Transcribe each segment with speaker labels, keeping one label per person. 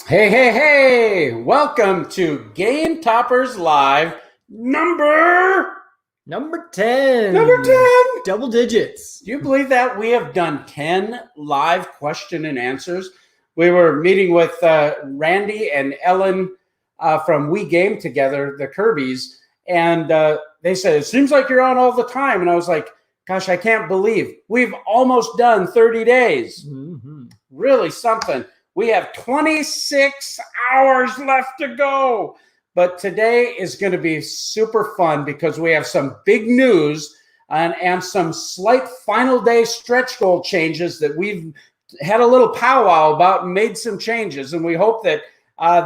Speaker 1: Hey, hey, hey! Welcome to Game Toppers Live number
Speaker 2: Number 10.
Speaker 1: number 10.
Speaker 2: Double digits.
Speaker 1: Do you believe that we have done 10 live question and answers? We were meeting with Randy and Ellen from We Game Together, the Kirby's, and they said, it seems like you're on all the time. And I was like, gosh, I can't believe we've almost done 30 days.
Speaker 2: Mm-hmm.
Speaker 1: Really something. We have 26 hours left to go. But today is going to be super fun because we have some big news and some slight final day stretch goal changes that we've had a little powwow about and made some changes. And we hope that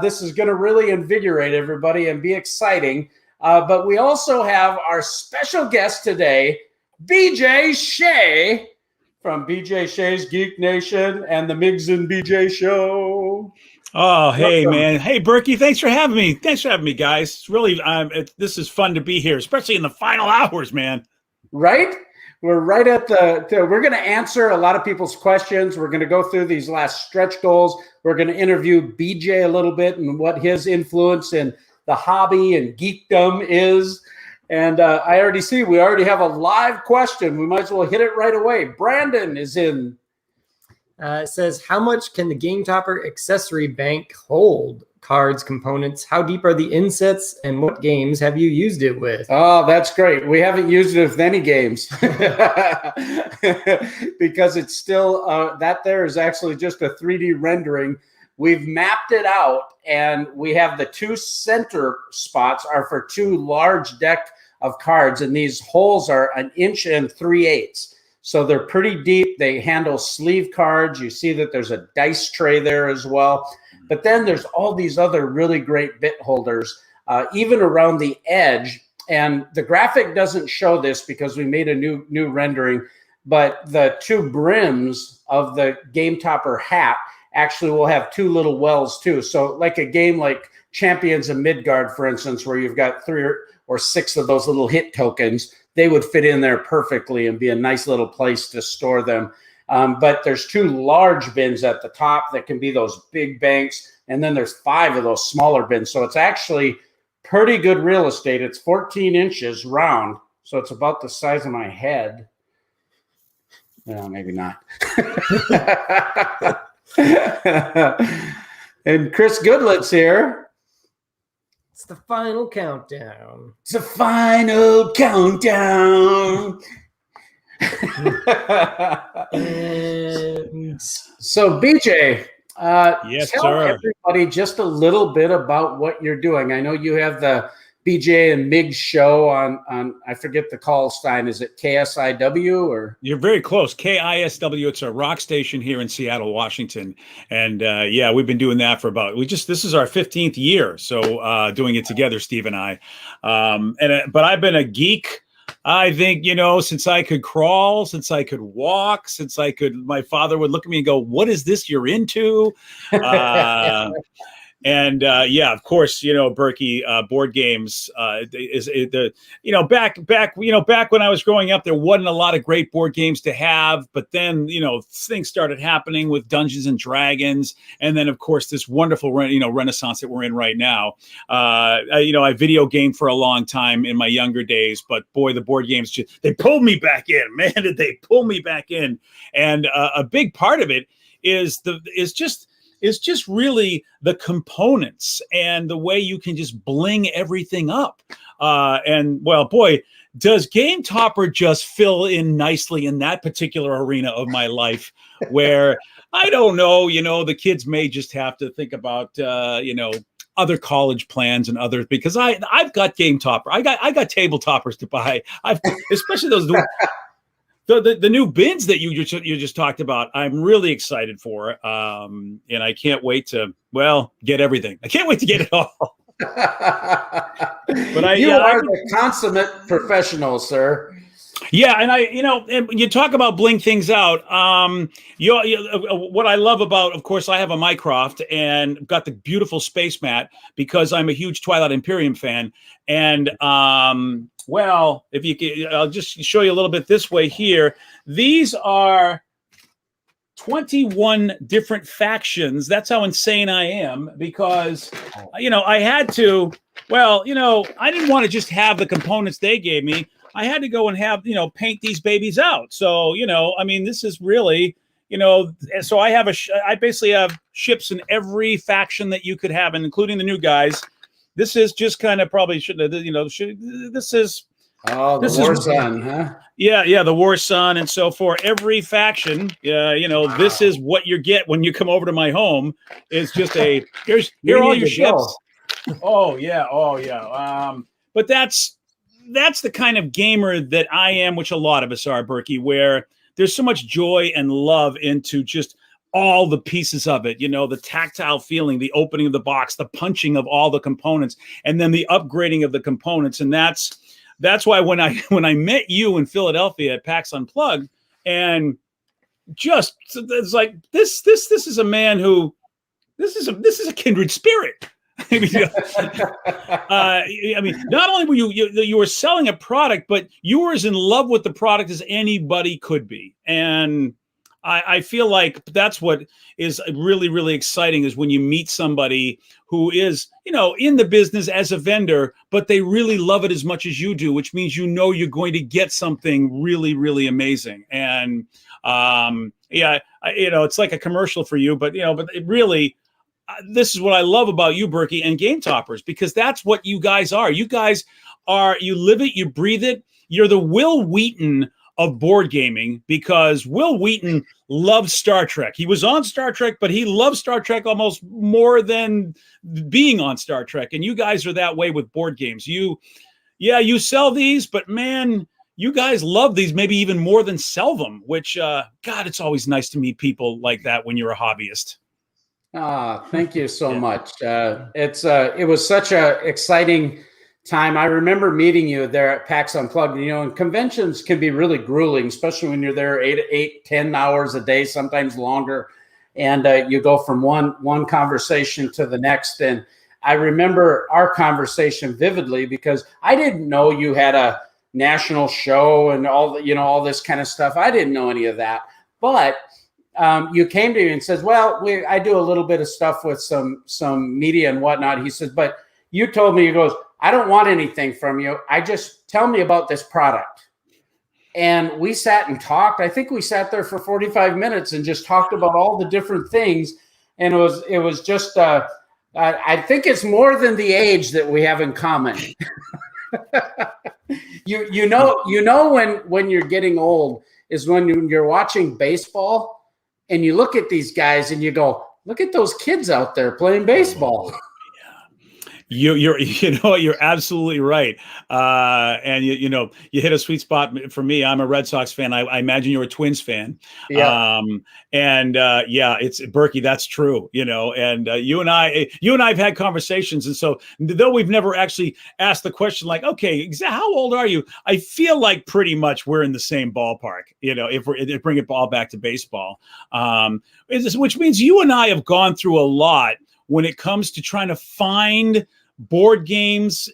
Speaker 1: this is going to really invigorate everybody and be exciting. But we also have our special guest today, BJ Shea, from BJ Shea's Geek Nation and the Migs and BJ Show.
Speaker 3: Oh, hey,
Speaker 1: Welcome.
Speaker 3: man. Hey, Berkey, thanks for having me. Thanks for having me, guys. It's really, this is fun to be here, especially in the final hours, man.
Speaker 1: Right? We're right at we're going to answer a lot of people's questions. We're going to go through these last stretch goals. We're going to interview BJ a little bit and what his influence in the hobby and geekdom is. And I already see we already have a live question. We might as well hit it right away. Brandon is in.
Speaker 2: It says, how much can the Game Topper accessory bank hold? Cards, components, how deep are the insets, and what games have you used it with?
Speaker 1: Oh, that's great. We haven't used it with any games because it's still, that there is actually just a 3D rendering. We've mapped it out, and we have the two center spots are for two large deck of cards, and these holes are 1 3/8 inches. So they're pretty deep. They handle sleeve cards. You see that there's a dice tray there as well. But then there's all these other really great bit holders, even around the edge. And the graphic doesn't show this because we made a new rendering, but the two brims of the Game Topper hat actually will have two little wells too. So like a game like Champions of Midgard, for instance, where you've got 3 or 6 of those little hit tokens, they would fit in there perfectly and be a nice little place to store them. But there's 2 large bins at the top that can be those big banks. And then there's 5 of those smaller bins. So it's actually pretty good real estate. It's 14 inches round. So it's about the size of my head. No, maybe not. And Chris Goodlet's here.
Speaker 2: It's the final countdown.
Speaker 1: It's the final countdown.
Speaker 2: And
Speaker 1: So, BJ,
Speaker 3: Yes,
Speaker 1: tell
Speaker 3: sir.
Speaker 1: everybody just a little bit about what you're doing. I know you have the BJ and Mig show on I forget the call sign. Is it KSIW or?
Speaker 3: You're very close. KISW. It's a rock station here in Seattle, Washington. And yeah, we've been doing that for this is our 15th year. So doing it together, Steve and I. But I've been a geek, I think, since I could crawl, since I could walk, my father would look at me and go, what is this you're into? And yeah, of course, Berkey, board games back when I was growing up, there wasn't a lot of great board games to have. But then, things started happening with Dungeons and Dragons. And then, of course, this wonderful, renaissance that we're in right now. I video gamed for a long time in my younger days. But boy, the board games, they pulled me back in. Man, did they pull me back in. And a big part of it is just really the components and the way you can just bling everything up. And well, boy, does Game Topper just fill in nicely in that particular arena of my life where I don't know, the kids may just have to think about, other college plans and others, because I've got Game Topper. I got table toppers to buy. Especially those The new bins that you just talked about, I'm really excited for, and I can't wait to get everything. I can't wait to get it all. But
Speaker 1: you are the consummate professional, sir.
Speaker 3: Yeah, and and you talk about bling things out. What I love about, of course, I have a Mycroft and got the beautiful space mat because I'm a huge Twilight Imperium fan. And if you can, I'll just show you a little bit this way here. These are 21 different factions. That's how insane I am, because, I had to, I didn't want to just have the components they gave me. I had to go and have, paint these babies out. So, this is really, so I basically have ships in every faction that you could have, and including the new guys. This is just kind of probably shouldn't have, this is.
Speaker 1: Oh, the War Sun, huh?
Speaker 3: Yeah, the War Sun. And so for every faction, this is what you get when you come over to my home. It's just here are all your ships. Oh, yeah. But that's the kind of gamer that I am, which a lot of us are, Berkey, where there's so much joy and love into just all the pieces of it, the tactile feeling, the opening of the box, the punching of all the components, and then the upgrading of the components. And that's why when I met you in Philadelphia at PAX Unplugged, and just it's like this is a man who this is a kindred spirit. Not only were you were selling a product, but you were as in love with the product as anybody could be. And I feel like that's what is really, really exciting, is when you meet somebody who is, in the business as a vendor, but they really love it as much as you do, which means you're going to get something really, really amazing. And it's like a commercial for you, but it really, this is what I love about you, Berkey, and Game Toppers, because that's what you guys are. You guys you live it, you breathe it. You're the Will Wheaton of board gaming, because Will Wheaton loved Star Trek. He was on Star Trek, but he loved Star Trek almost more than being on Star Trek. And you guys are that way with board games. You sell these, but man, you guys love these maybe even more than sell them, which, God, it's always nice to meet people like that when you're a hobbyist.
Speaker 1: Thank you so much. It was such a exciting time. I remember meeting you there at PAX Unplugged. And conventions can be really grueling, especially when you're there 10 hours a day, sometimes longer, and you go from one conversation to the next. And I remember our conversation vividly, because I didn't know you had a national show and all this kind of stuff. I didn't know any of that, but you came to me and says, "Well, I do a little bit of stuff with some media and whatnot." He says, "But you told me," he goes, "I don't want anything from you. I just tell me about this product." And we sat and talked. I think we sat there for 45 minutes and just talked about all the different things. And it was just, I think it's more than the age that we have in common. you know when you're getting old is when you're watching baseball and you look at these guys and you go, "Look at those kids out there playing baseball."
Speaker 3: You're absolutely right. And you hit a sweet spot for me. I'm a Red Sox fan. I imagine you're a Twins fan.
Speaker 1: Yeah.
Speaker 3: It's Berkey. That's true. And you and I've had conversations. And so though we've never actually asked the question like, okay, how old are you? I feel like pretty much we're in the same ballpark, if we bring it all back to baseball, which means you and I have gone through a lot when it comes to trying to find board games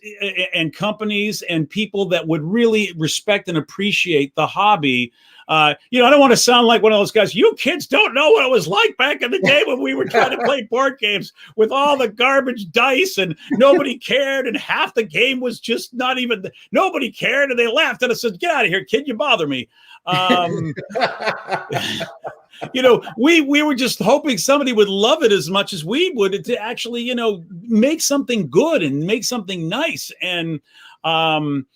Speaker 3: and companies and people that would really respect and appreciate the hobby. I don't want to sound like one of those guys. You kids don't know what it was like back in the day when we were trying to play board games with all the garbage dice and nobody cared, and half the game was just nobody cared, and they laughed and I said, "Get out of here, kid, you bother me." We were just hoping somebody would love it as much as we would to actually, make something good and make something nice. And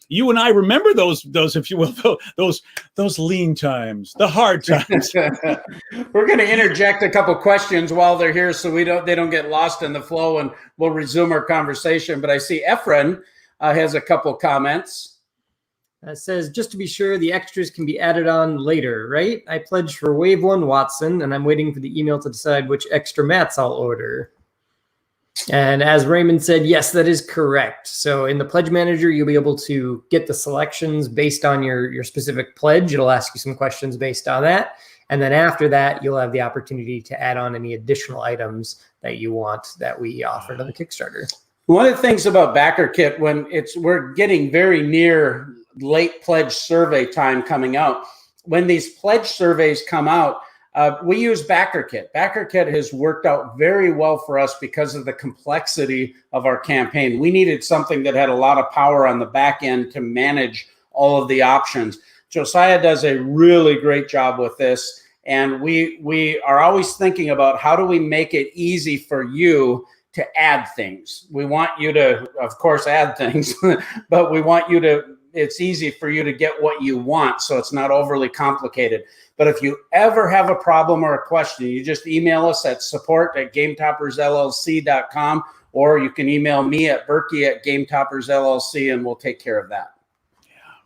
Speaker 3: you and I remember those, if you will, those lean times, the hard times.
Speaker 1: We're going to interject a couple questions while they're here, so they don't get lost in the flow, and we'll resume our conversation. But I see Efren has a couple comments.
Speaker 2: It says, "Just to be sure, the extras can be added on later, right? I pledged for Wave 1 Watson, and I'm waiting for the email to decide which extra mats I'll order." And as Raymond said, yes, that is correct. So in the Pledge Manager, you'll be able to get the selections based on your specific pledge. It'll ask you some questions based on that. And then after that, you'll have the opportunity to add on any additional items that you want that we offered on the Kickstarter.
Speaker 1: One of the things about Backer Kit, we're getting very near late pledge survey time coming out. When these pledge surveys come out, We use BackerKit. BackerKit has worked out very well for us because of the complexity of our campaign. We needed something that had a lot of power on the back end to manage all of the options. Josiah does a really great job with this. And we are always thinking about how do we make it easy for you to add things. We want you to, of course, add things, but we want you to, it's easy for you to get what you want, so it's not overly complicated. But if you ever have a problem or a question, you just email us at support@gametoppersllc.com, or you can email me at Berkey@gametoppersllc, and we'll take care of that.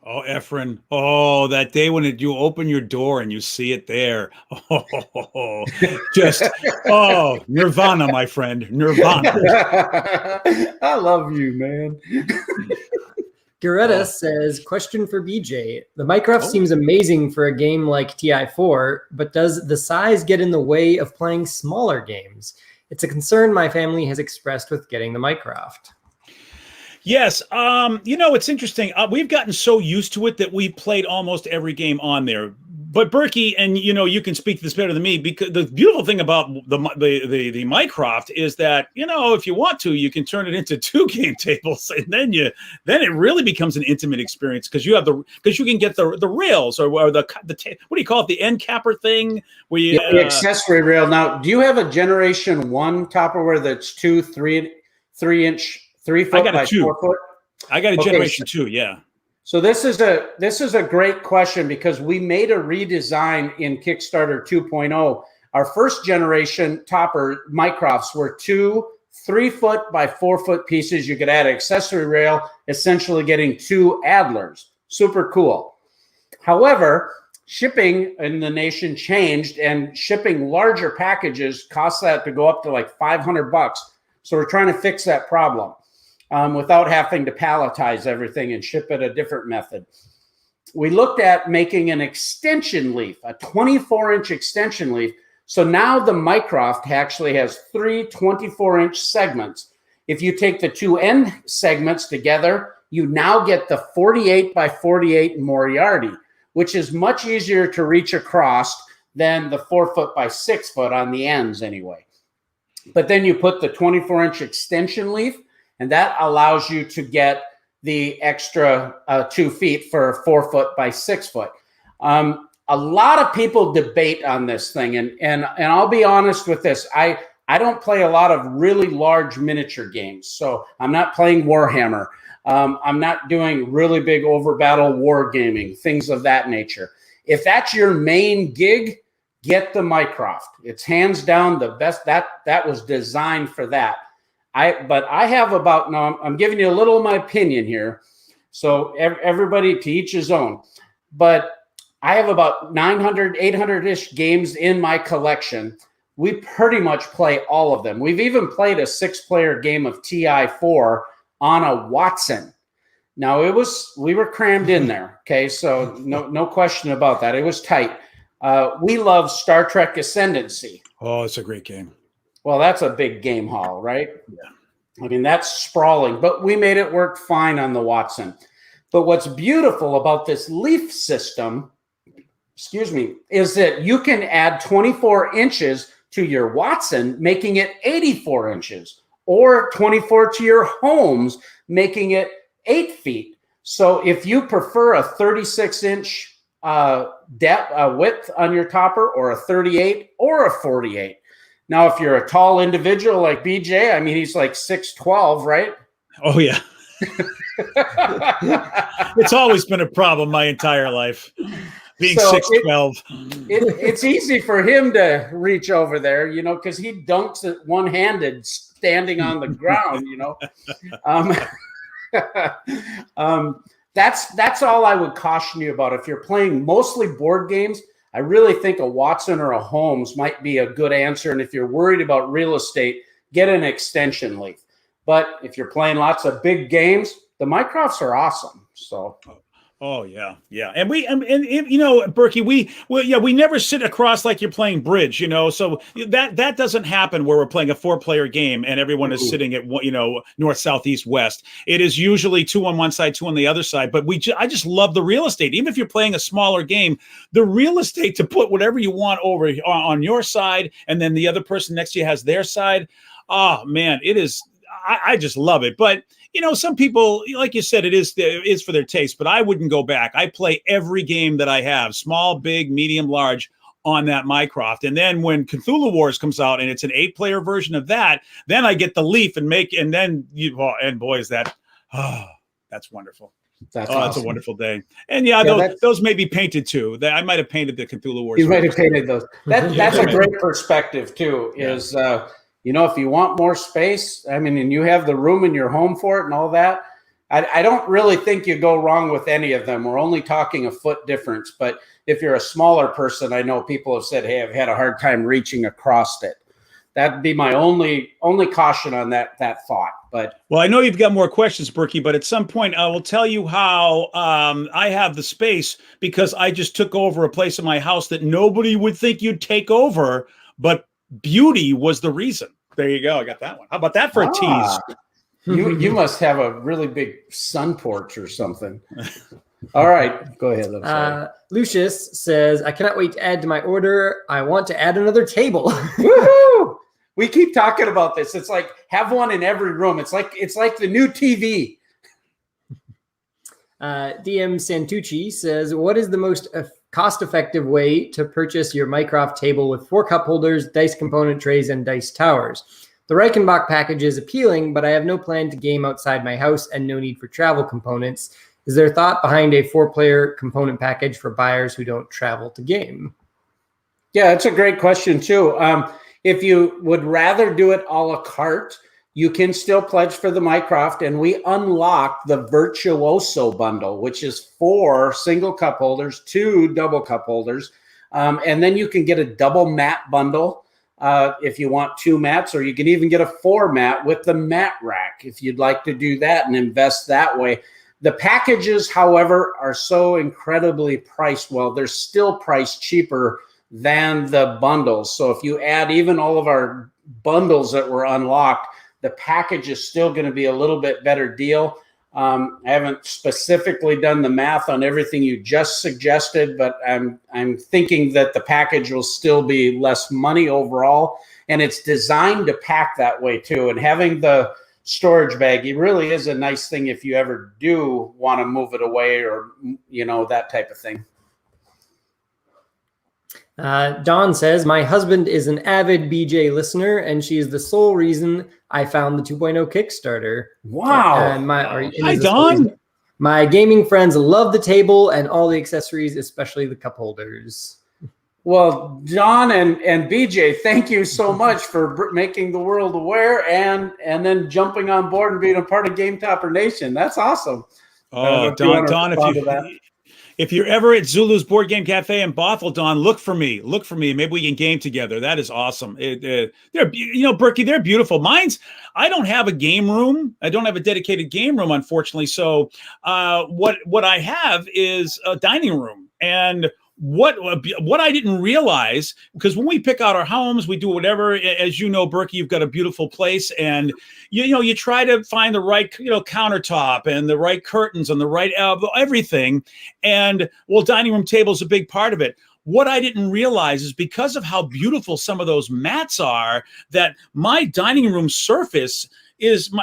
Speaker 3: Oh, Efren. Oh, that day when you open your door and you see it there. Oh, just, nirvana, my friend. Nirvana.
Speaker 1: I love you, man.
Speaker 2: Goretta says, question for BJ. The Minecraft seems amazing for a game like TI4, but does the size get in the way of playing smaller games? It's a concern my family has expressed with getting the Minecraft.
Speaker 3: Yes. It's interesting. We've gotten so used to it that we played almost every game on there. But Berkey, and you can speak to this better than me, because the beautiful thing about the Minecraft is that, if you want to, you can turn it into 2 game tables, and then it really becomes an intimate experience because you can get the rails or the what do you call it, the end capper thing where you
Speaker 1: the accessory rail. Now, do you have a Generation 1 topperware that's 3 foot by 4 foot?
Speaker 3: I got a Generation 2, yeah.
Speaker 1: So this is a great question because we made a redesign in Kickstarter 2.0. Our first generation topper Minecrafts were 2 3 foot by 4 foot pieces. You could add an accessory rail, essentially getting 2 Adlers. Super cool. However, shipping in the nation changed, and shipping larger packages costs that to go up to like $500. So we're trying to fix that problem. Without having to palletize everything and ship it a different method. We looked at making an extension leaf, a 24-inch extension leaf. So now the Minecraft actually has 3 24-inch segments. If you take the 2 end segments together, you now get the 48 by 48 Moriarty, which is much easier to reach across than the 4 foot by 6 foot on the ends anyway. But then you put the 24-inch extension leaf, and that allows you to get the extra 2 feet for 4 foot by 6 foot. A lot of people debate on this thing, and I'll be honest with this. I don't play a lot of really large miniature games, so I'm not playing Warhammer. I'm not doing really big over battle war gaming, things of that nature. If that's your main gig, get the Minecraft. It's hands down the best. That was designed for that. But I have about, now I'm giving you a little of my opinion here. So everybody to each his own. But I have about 900, 800-ish games in my collection. We pretty much play all of them. We've even played a 6-player game of TI4 on a Watson. Now we were crammed in there. Okay. So no question about that. It was tight. We love Star Trek Ascendancy.
Speaker 3: Oh, it's a great game.
Speaker 1: Well, that's a big game haul, right?
Speaker 3: Yeah.
Speaker 1: I mean, that's sprawling, but we made it work fine on the Watson. But what's beautiful about this leaf system, is that you can add 24 inches to your Watson, making it 84 inches, or 24 to your homes, making it 8 feet. So if you prefer a 36-inch width on your topper, or a 38 or a 48, now, if you're a tall individual like BJ, I mean, he's like 6'12", right?
Speaker 3: Oh, yeah. It's always been a problem my entire life, being 6'12".
Speaker 1: It's easy for him to reach over there, because he dunks it one-handed standing on the ground, That's all I would caution you about. If you're playing mostly board games, I really think a Watson or a Holmes might be a good answer. And if you're worried about real estate, get an extension leaf. But if you're playing lots of big games, the Minecrafts are awesome. So,
Speaker 3: Oh yeah, yeah, and you know, Berkey, we never sit across like you're playing bridge, you know, so that doesn't happen where we're playing a 4-player game and everyone is sitting at you know, north, south, east, west. It is usually 2 on one side, 2 on the other side. But I just love the real estate. Even if you're playing a smaller game, the real estate to put whatever you want over on your side, and then the other person next to you has their side. Oh man, it is. I just love it, but. You know, some people, like you said, it is for their taste, but I wouldn't go back. I play every game that I have, small, big, medium, large, on that Mycroft. And then when Cthulhu Wars comes out and it's an 8-player version of that, then I get the Leaf and then and boy, is that, that's wonderful.
Speaker 1: That's awesome.
Speaker 3: That's a wonderful day. And those may be painted too. I might have painted the Cthulhu Wars.
Speaker 1: You might have painted those. That's a great perspective too, is, you know, if you want more space, I mean, and you have the room in your home for it and all that, I don't really think you go wrong with any of them. We're only talking a foot difference. But if you're a smaller person, I know people have said, hey, I've had a hard time reaching across it. That'd be my only caution on that thought. But
Speaker 3: well, I know you've got more questions, Berkey, but at some point I will tell you how I have the space because I just took over a place in my house that nobody would think you'd take over, but beauty was the reason. There you go. I got that one. How about that for a tease?
Speaker 1: You must have a really big sun porch or something. All right, go ahead.
Speaker 2: Lucius says, I cannot wait to add to my order. I want to add another table.
Speaker 1: Woohoo! We keep talking about this. It's like have one in every room. It's like the new TV.
Speaker 2: DM Santucci says, what is the most cost-effective way to purchase your Mycroft table with 4 cup holders, dice component trays, and dice towers? The Reichenbach package is appealing, but I have no plan to game outside my house and no need for travel components. Is there thought behind a 4-player component package for buyers who don't travel to game?
Speaker 1: Yeah, that's a great question too. If you would rather do it a la carte, you can still pledge for the Mycroft, and we unlock the Virtuoso bundle, which is 4 single cup holders, 2 double cup holders, and then you can get a double mat bundle if you want 2 mats, or you can even get a 4 mat with the mat rack if you'd like to do that and invest that way. The packages, however, are so incredibly priced well. They're still priced cheaper than the bundles. So if you add even all of our bundles that were unlocked, the package is still going to be a little bit better deal. I haven't specifically done the math on everything you just suggested, but I'm thinking that the package will still be less money overall, and it's designed to pack that way too. And having the storage bag, it really is a nice thing if you ever do want to move it away or, you know, that type of thing.
Speaker 2: Dawn says, my husband is an avid BJ listener, and she is the sole reason I found the 2.0 Kickstarter.
Speaker 1: Wow.
Speaker 2: Hi, Dawn. My gaming friends love the table and all the accessories, especially the cup holders.
Speaker 1: Well, John and BJ, thank you so much for making the world aware and then jumping on board and being a part of Game Topper Nation. That's awesome.
Speaker 3: Oh, Don, if you're ever at Zulu's Board Game Cafe in Bothell, Don, look for me. Maybe we can game together. That is awesome. They're, you know, Berkey, they're beautiful. I don't have a game room. I don't have a dedicated game room, unfortunately. So what I have is a dining room. And what I didn't realize, because when we pick out our homes, we do whatever, as you know, Berkey, you've got a beautiful place, and you try to find the right countertop and the right curtains and the right everything, and well, dining room table is a big part of it. What I didn't realize is because of how beautiful some of those mats are, that my dining room surface is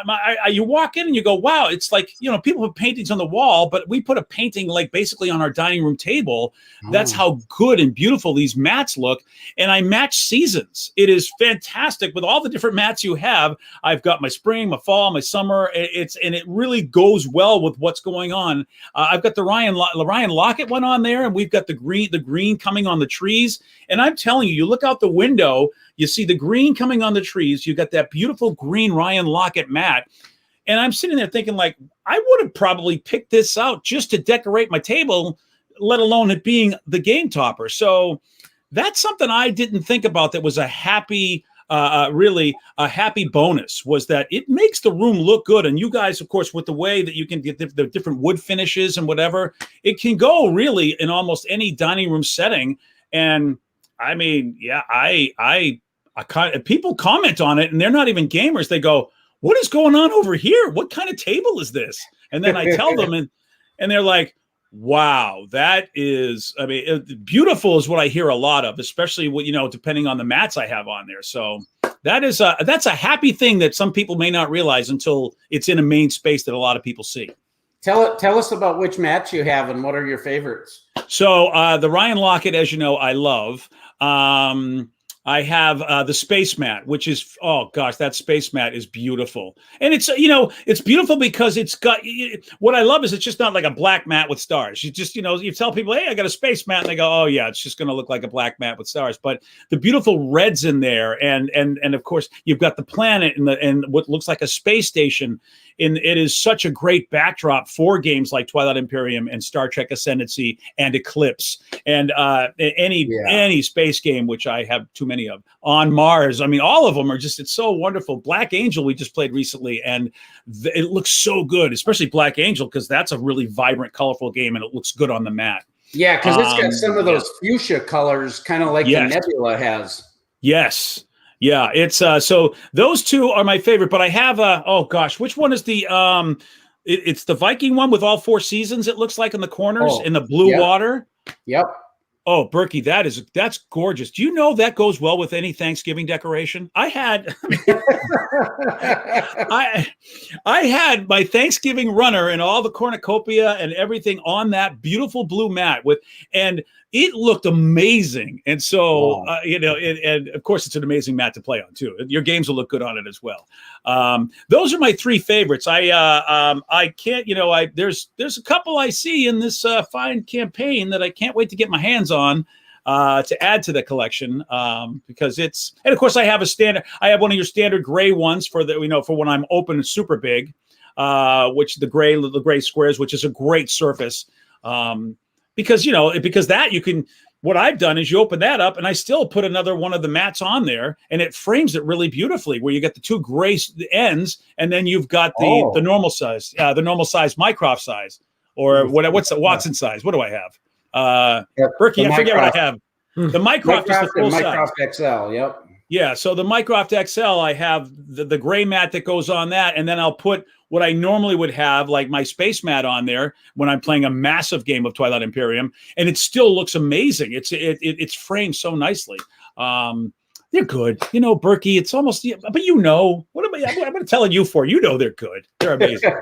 Speaker 3: you walk in and you go, wow, it's like, people put paintings on the wall, but we put a painting like basically on our dining room table. That's how good and beautiful these mats look. And I match seasons. It is fantastic with all the different mats you have. I've got my spring, my fall, my summer. And it really goes well with what's going on. I've got the Ryan Lockett one on there, and we've got the green coming on the trees. And I'm telling you, you look out the window, you see the green coming on the trees. You got that beautiful green Ryan Lockett mat. And I'm sitting there thinking, like, I would have probably picked this out just to decorate my table, let alone it being the game topper. So that's something I didn't think about that was a happy really a happy bonus was that it makes the room look good. And you guys, of course, with the way that you can get the different wood finishes and whatever, it can go really in almost any dining room setting. And I mean, yeah, I people comment on it and they're not even gamers. They go, "What is going on over here? What kind of table is this?" And then I tell them and they're like, wow, that is, I mean, beautiful is what I hear a lot of, especially what, depending on the mats I have on there. So that's a happy thing that some people may not realize until it's in a main space that a lot of people see.
Speaker 1: Tell us about which mats you have and what are your favorites.
Speaker 3: So the Ryan Lockett, as you know, I love. I have the space mat, which is, oh gosh, that space mat is beautiful. And it's, it's beautiful because it's got, what I love is it's just not like a black mat with stars. You just, you tell people, hey, I got a space mat. And they go, oh yeah, it's just going to look like a black mat with stars. But the beautiful reds in there. And of course you've got the planet and what looks like a space station. And it is such a great backdrop for games like Twilight Imperium and Star Trek Ascendancy and Eclipse and any space game, which I have too many of, on Mars. I mean, all of them are just, it's so wonderful. Black Angel we just played recently, and it looks so good, especially Black Angel, because that's a really vibrant, colorful game, and it looks good on the mat.
Speaker 1: Yeah, because it's got some of those fuchsia colors, kind of like the Nebula has.
Speaker 3: Yes. Yeah, it's so those two are my favorite, but I have oh gosh, which one is the it's the Viking one with all 4 seasons, it looks like, in the corners in the blue water.
Speaker 1: Yep.
Speaker 3: Oh, Berkey, that's gorgeous. Do you know that goes well with any Thanksgiving decoration? I had I had my Thanksgiving runner and all the cornucopia and everything on that beautiful blue mat and it looked amazing. And so, and of course it's an amazing mat to play on too. Your games will look good on it as well. Those are my 3 favorites. I can't, there's a couple I see in this fine campaign that I can't wait to get my hands on to add to the collection because it's, and of course I have one of your standard gray ones for for when I'm open and super big, which the gray squares, which is a great surface. Because that you can, what I've done is you open that up and I still put another one of the mats on there and it frames it really beautifully where you get the 2 gray ends and then you've got the normal size, Mycroft size, or what's the Watson size? What do I have? Berkey, I forget what I have. The Mycroft is the full size.
Speaker 1: Mycroft XL, yep.
Speaker 3: Yeah, so the Mycroft XL, I have the gray mat that goes on that, and then I'll put what I normally would have, like my space mat on there when I'm playing a massive game of Twilight Imperium, and it still looks amazing. It's framed so nicely. They're good. Berkey, it's almost, but what am I telling you for? They're good. They're amazing.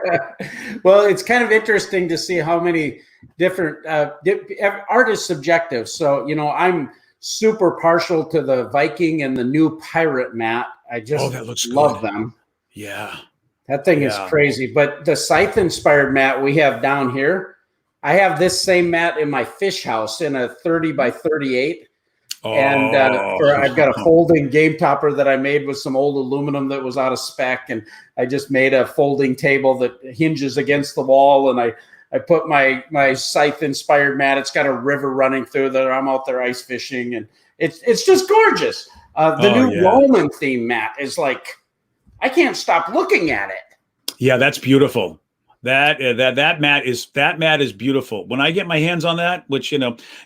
Speaker 1: Well, it's kind of interesting to see how many different art is subjective. So, I'm super partial to the Viking and the new pirate mat. I just love them.
Speaker 3: Yeah.
Speaker 1: That thing is crazy. But the Scythe inspired mat we have down here, I have this same mat in my fish house in a 30 by 38. And I've got a folding game topper that I made with some old aluminum that was out of spec. And I just made a folding table that hinges against the wall. And I put my Scythe inspired mat. It's got a river running through there. I'm out there ice fishing, and it's just gorgeous. The new Roman theme mat is like, I can't stop looking at it.
Speaker 3: Yeah, that's beautiful. That mat is beautiful. When I get my hands on that, which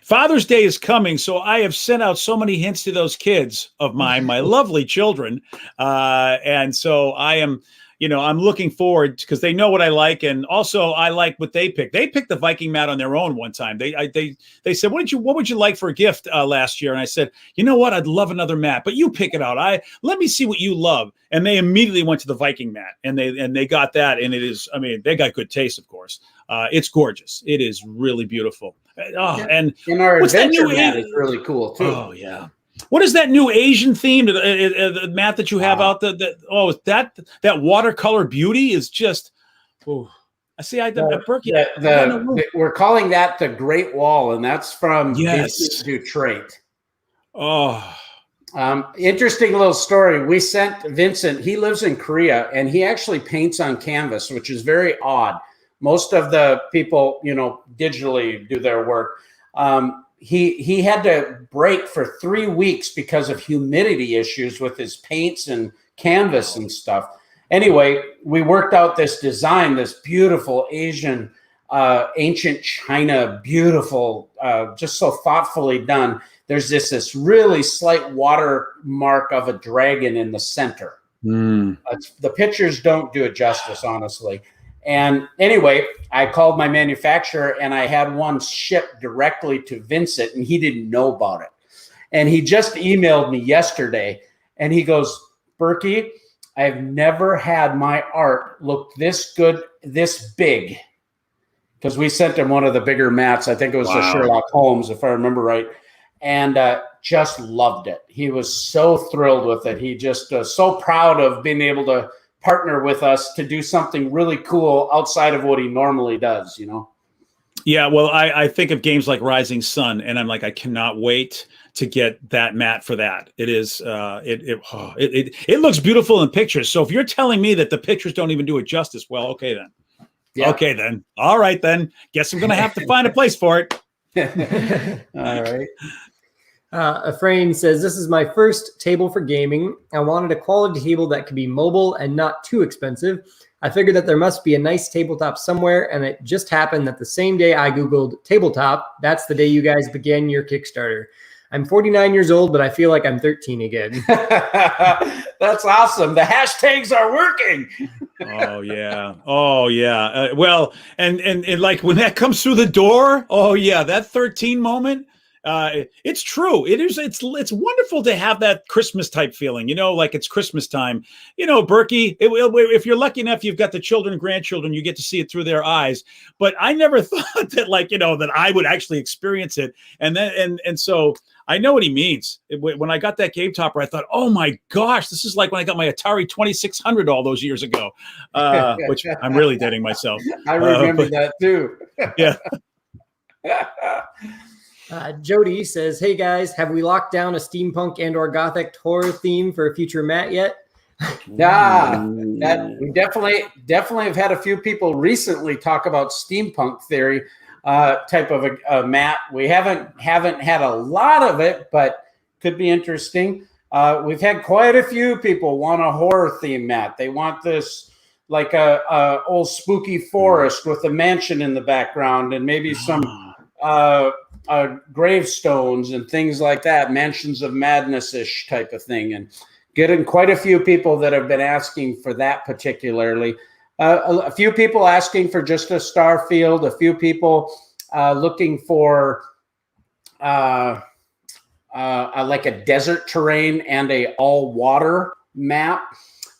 Speaker 3: Father's Day is coming, so I have sent out so many hints to those kids of mine, my lovely children, and so I am. I'm looking forward because they know what I like, and also I like what they picked. They picked the Viking mat on their own one time. They said, "What would you like for a gift last year?" And I said, "You know what? I'd love another mat, but you pick it out. Let me see what you love." And they immediately went to the Viking mat, and they got that, and it is. I mean, they got good taste, of course. It's gorgeous. It is really beautiful. And
Speaker 1: our adventure mat is really cool too.
Speaker 3: Oh yeah. What is that new Asian themed mat that you have out there? That watercolor beauty is just. Oh, I see. Berkey.
Speaker 1: We're calling that the Great Wall, and that's from Vincent Dutrait.
Speaker 3: Oh,
Speaker 1: interesting little story. We sent Vincent. He lives in Korea, and he actually paints on canvas, which is very odd. Most of the people, digitally do their work. he had to break for 3 weeks because of humidity issues with his paints and canvas and stuff. Anyway, we worked out this design, this beautiful Asian, ancient China, beautiful, just so thoughtfully done. There's this really slight watermark of a dragon in the center. The pictures don't do it justice, honestly. And anyway, I called my manufacturer and I had one shipped directly to Vincent, and he didn't know about it. And he just emailed me yesterday and he goes, Berkey, I've never had my art look this good, this big. Because we sent him one of the bigger mats. I think it was the Sherlock Holmes, if I remember right. And just loved it. He was so thrilled with it. He just so proud of being able to partner with us to do something really cool outside of what he normally does, you know?
Speaker 3: Yeah, well, I think of games like Rising Sun, and I'm like, I cannot wait to get that mat for that. It is, it looks beautiful in pictures. So if you're telling me that the pictures don't even do it justice, well, okay then. Yeah. Okay then. All right then. Guess I'm going to have to find a place for it.
Speaker 1: All right.
Speaker 2: Efrain says, this is my first table for gaming. I wanted a quality table that could be mobile and not too expensive. I figured that there must be a nice tabletop somewhere, and it just happened that the same day I Googled tabletop, that's the day you guys began your Kickstarter. I'm 49 years old, but I feel like I'm 13 again.
Speaker 1: That's awesome. The hashtags are working.
Speaker 3: Oh, yeah. Oh, yeah. Well, and like when that comes through the door, oh, yeah, that 13 moment. It's true. It is. It's wonderful to have that Christmas type feeling, you know, like it's Christmas time, you know, Berkey, if you're lucky enough, you've got the children, grandchildren, you get to see it through their eyes. But I never thought that, like, you know, that I would actually experience it. And then, and so I know what he means. When I got that game topper, I thought, oh my gosh, this is like when I got my Atari 2600 all those years ago, which I'm really dating myself.
Speaker 1: I remember that too.
Speaker 3: Yeah.
Speaker 2: Jody says, hey guys, have we locked down a steampunk and or gothic horror theme for a future mat yet?
Speaker 1: Yeah, that we definitely have had a few people recently talk about steampunk theory type of a mat. We haven't had a lot of it, but could be interesting. We've had quite a few people want a horror theme mat. They want this like a old spooky forest with a mansion in the background and maybe some gravestones and things like that, mansions of madness-ish type of thing, and getting quite a few people that have been asking for that particularly. A few people asking for just a star field, a few people looking for like a desert terrain and a all-water map.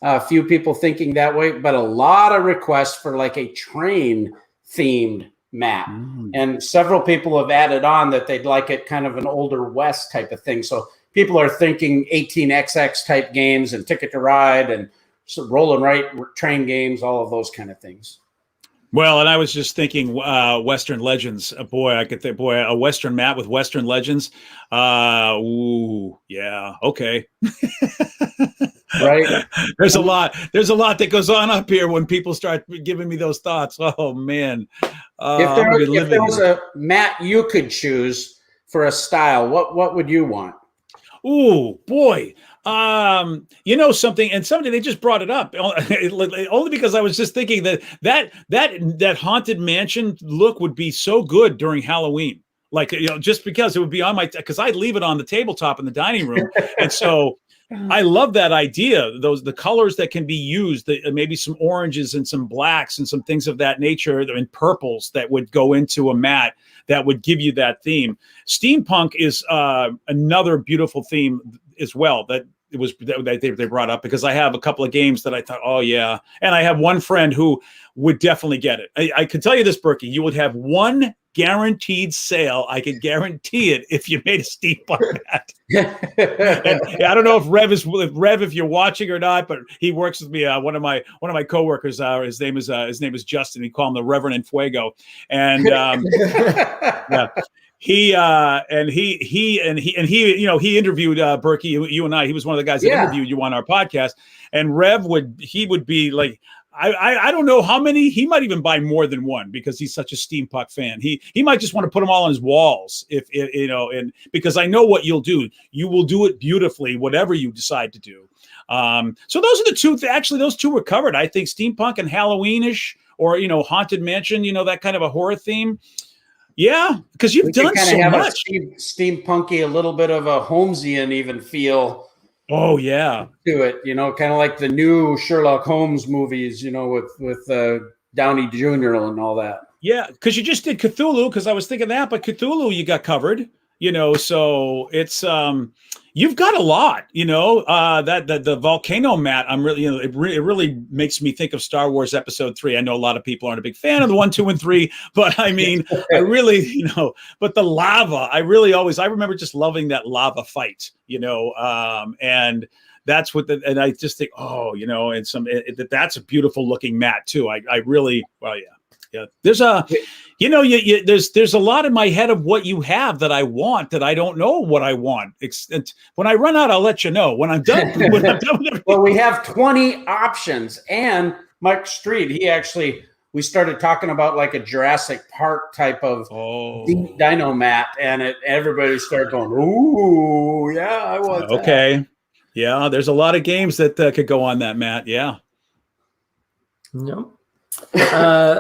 Speaker 1: A few people thinking that way, but a lot of requests for like a train-themed map. And several people have added on that they'd like it kind of an older West type of thing. So people are thinking 18XX type games and Ticket to Ride and roll and write train games, all of those kind of things.
Speaker 3: Well, and I was just thinking Western Legends. Boy, I could think, a Western map with Western Legends. Ooh, yeah, okay.
Speaker 1: Right.
Speaker 3: There's a lot that goes on up here when people start giving me those thoughts. Oh man.
Speaker 1: If there was a mat you could choose for a style, what would you want?
Speaker 3: Ooh, boy. You know something, and somebody, they just brought it up only because I was just thinking that haunted mansion look would be so good during Halloween. Like, you know, just because it would be on because I'd leave it on the tabletop in the dining room. And so I love that idea. The colors that can be used, maybe some oranges and some blacks and some things of that nature, and purples that would go into a mat that would give you that theme. Steampunk is another beautiful theme as well that they brought up, because I have a couple of games that I thought, oh yeah, and I have one friend who would definitely get it. I can tell you this, Berkey, you would have one guaranteed sale. I can guarantee it if you made a steampunk mat. And I don't know if Rev, if you're watching or not, but he works with me. One of my coworkers. His name is Justin. We call him the Reverend in Fuego. And yeah. He he interviewed Berkey, you and I. He was one of the guys that interviewed you on our podcast. And Rev would be like, I don't know how many. He might even buy more than one because he's such a steampunk fan. He might just want to put them all on his walls if you know, and because I know what you'll do. You will do it beautifully, whatever you decide to do. So those are the two. Actually, those two were covered. I think steampunk and Halloweenish, or haunted mansion. That kind of a horror theme. Yeah, because you've done so much.
Speaker 1: Steampunky, a little bit of a Holmesian even feel.
Speaker 3: Oh yeah,
Speaker 1: to it, kind of like the new Sherlock Holmes movies, with Downey Jr. and all that.
Speaker 3: Yeah, because you just did Cthulhu. Because I was thinking that, but Cthulhu you got covered. So it's you've got a lot. That the volcano mat. I'm really, it really makes me think of Star Wars Episode 3. I know a lot of people aren't a big fan of the 1, 2, and 3, but I mean, I really, but the lava. I remember just loving that lava fight. And that's what and I just think, and that's a beautiful looking mat too. I really, well, yeah. Yeah, there's there's a lot in my head of what you have that I want that I don't know what I want. When I run out, I'll let you know. When I'm done,
Speaker 1: Well, we have 20 options, and Mike Street, we started talking about like a Jurassic Park type of dino mat, and everybody started going, "Ooh, yeah, I want that."
Speaker 3: Okay, yeah, there's a lot of games that could go on that mat. Yeah.
Speaker 2: No.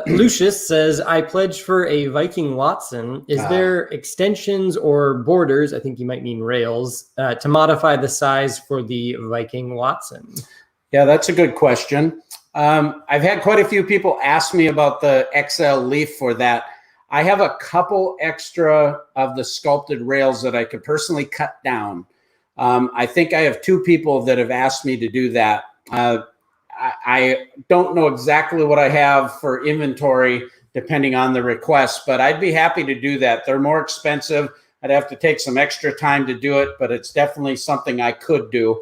Speaker 2: Lucius says, I pledged for a Viking Watson. Is there extensions or borders, I think you might mean rails, to modify the size for the Viking Watson?
Speaker 1: Yeah, that's a good question. I've had quite a few people ask me about the XL Leaf for that. I have a couple extra of the sculpted rails that I could personally cut down. I think I have 2 people that have asked me to do that. I don't know exactly what I have for inventory depending on the request, but I'd be happy to do that. They're more expensive. I'd have to take some extra time to do it, but it's definitely something I could do.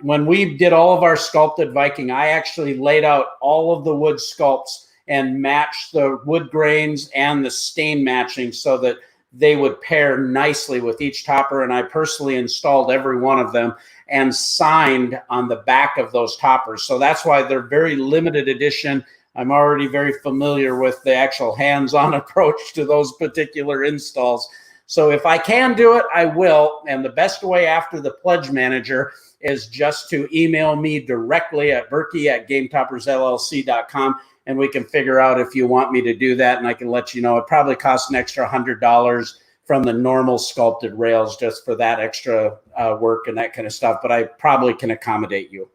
Speaker 1: When we did all of our sculpted Viking, I actually laid out all of the wood sculpts and matched the wood grains and the stain matching so that they would pair nicely with each topper. And I personally installed every one of them and signed on the back of those toppers. So that's why they're very limited edition. I'm already very familiar with the actual hands-on approach to those particular installs. So if I can do it, I will. And the best way after the Pledge Manager is just to email me directly at Berkey@GameToppersLLC.com, and we can figure out if you want me to do that, and I can let you know. It probably costs an extra $100 from the normal sculpted rails just for that extra work and that kind of stuff, but I probably can accommodate you.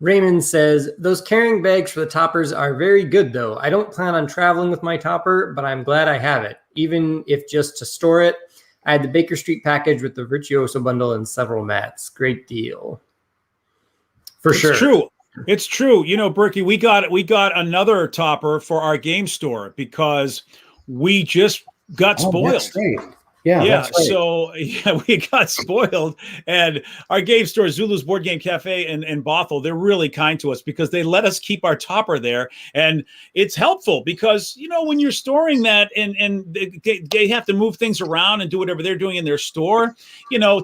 Speaker 2: Raymond says, those carrying bags for the toppers are very good, though. I don't plan on traveling with my topper, but I'm glad I have it, even if just to store it. I had the Baker Street package with the Virtuoso bundle and several mats. Great deal. Sure.
Speaker 3: True. It's true. Berkey, we got another topper for our game store because we just got spoiled.
Speaker 1: That's great. Yeah.
Speaker 3: That's right. So we got spoiled, and our game store, Zulu's Board Game Cafe in Bothell, they're really kind to us because they let us keep our topper there, and it's helpful because when you're storing that and they have to move things around and do whatever they're doing in their store,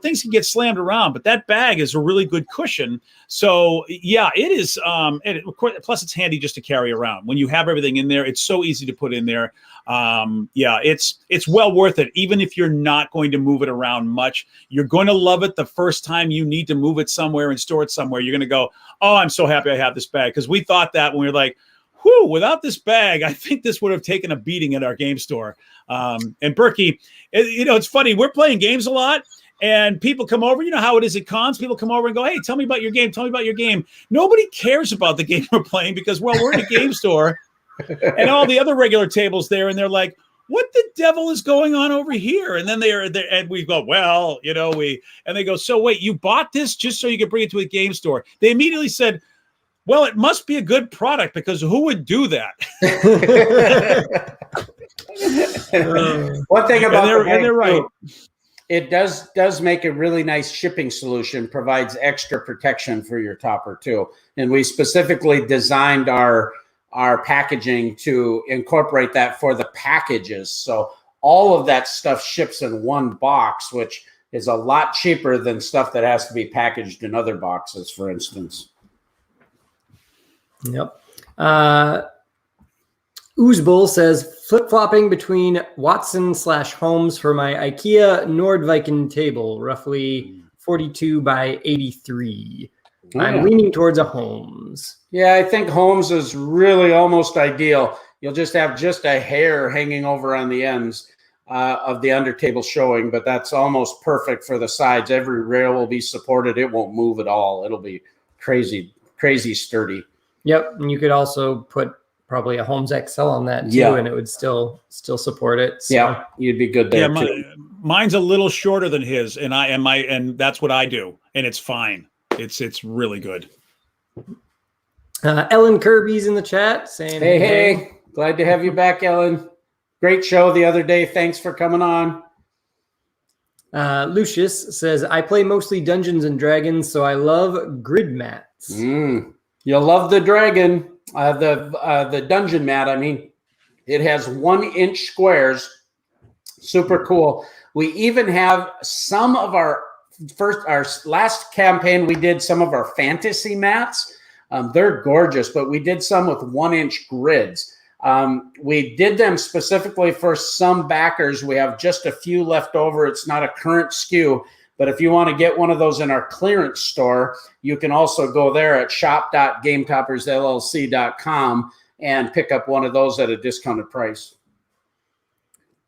Speaker 3: things can get slammed around, but that bag is a really good cushion. So yeah, it is. Plus, it's handy just to carry around when you have everything in there. It's so easy to put in there. It's well worth it, even if you're not going to move it around much. You're going to love it the first time you need to move it somewhere and store it somewhere. You're going to go, oh, I'm so happy I have this bag, because we thought that when we were like, whew, without this bag, I think this would have taken a beating at our game store. And Berkey, it's funny, we're playing games a lot, and people come over. You know how it is at cons. People come over and go, hey, tell me about your game. Tell me about your game. Nobody cares about the game we're playing because, well, we're in a game store. And all the other regular tables there, and they're like, what the devil is going on over here? And then and we go, well, and they go, so wait, you bought this just so you could bring it to a game store? They immediately said, well, it must be a good product, because who would do that?
Speaker 1: One thing about
Speaker 3: they're right.
Speaker 1: It does make a really nice shipping solution, provides extra protection for your topper too. And we specifically designed our packaging to incorporate that for the packages. So all of that stuff ships in one box, which is a lot cheaper than stuff that has to be packaged in other boxes, for instance.
Speaker 2: Yep. Oozbull says flip-flopping between Watson/Holmes for my IKEA Nordviken table, roughly 42 by 83.
Speaker 1: Oh,
Speaker 2: I'm
Speaker 1: yeah.
Speaker 2: leaning towards a Holmes.
Speaker 1: Yeah, I think Holmes is really almost ideal. You'll just have just a hair hanging over on the ends of the under table showing, but that's almost perfect for the sides. Every rail will be supported. It won't move at all. It'll be crazy, crazy sturdy.
Speaker 2: Yep, and you could also put probably a Holmes XL on that too,
Speaker 1: Yeah.
Speaker 2: and it would still support it. So.
Speaker 1: Yeah, you'd be good there too.
Speaker 3: Mine's a little shorter than his, and that's what I do, and it's fine. It's really good.
Speaker 2: Ellen Kirby's in the chat saying,
Speaker 1: Hey, glad to have you back, Ellen. Great show the other day. Thanks for coming on.
Speaker 2: Lucius says, I play mostly Dungeons and Dragons, so I love grid mats.
Speaker 1: You'll love the dragon, the dungeon mat. I mean, it has 1-inch squares. Super cool. We even have some of our last campaign, we did some of our fantasy mats. They're gorgeous, but we did some with 1-inch grids. We did them specifically for some backers. We have just a few left over. It's not a current SKU, but if you want to get one of those in our clearance store, you can also go there at shop.gametoppersllc.com and pick up one of those at a discounted price.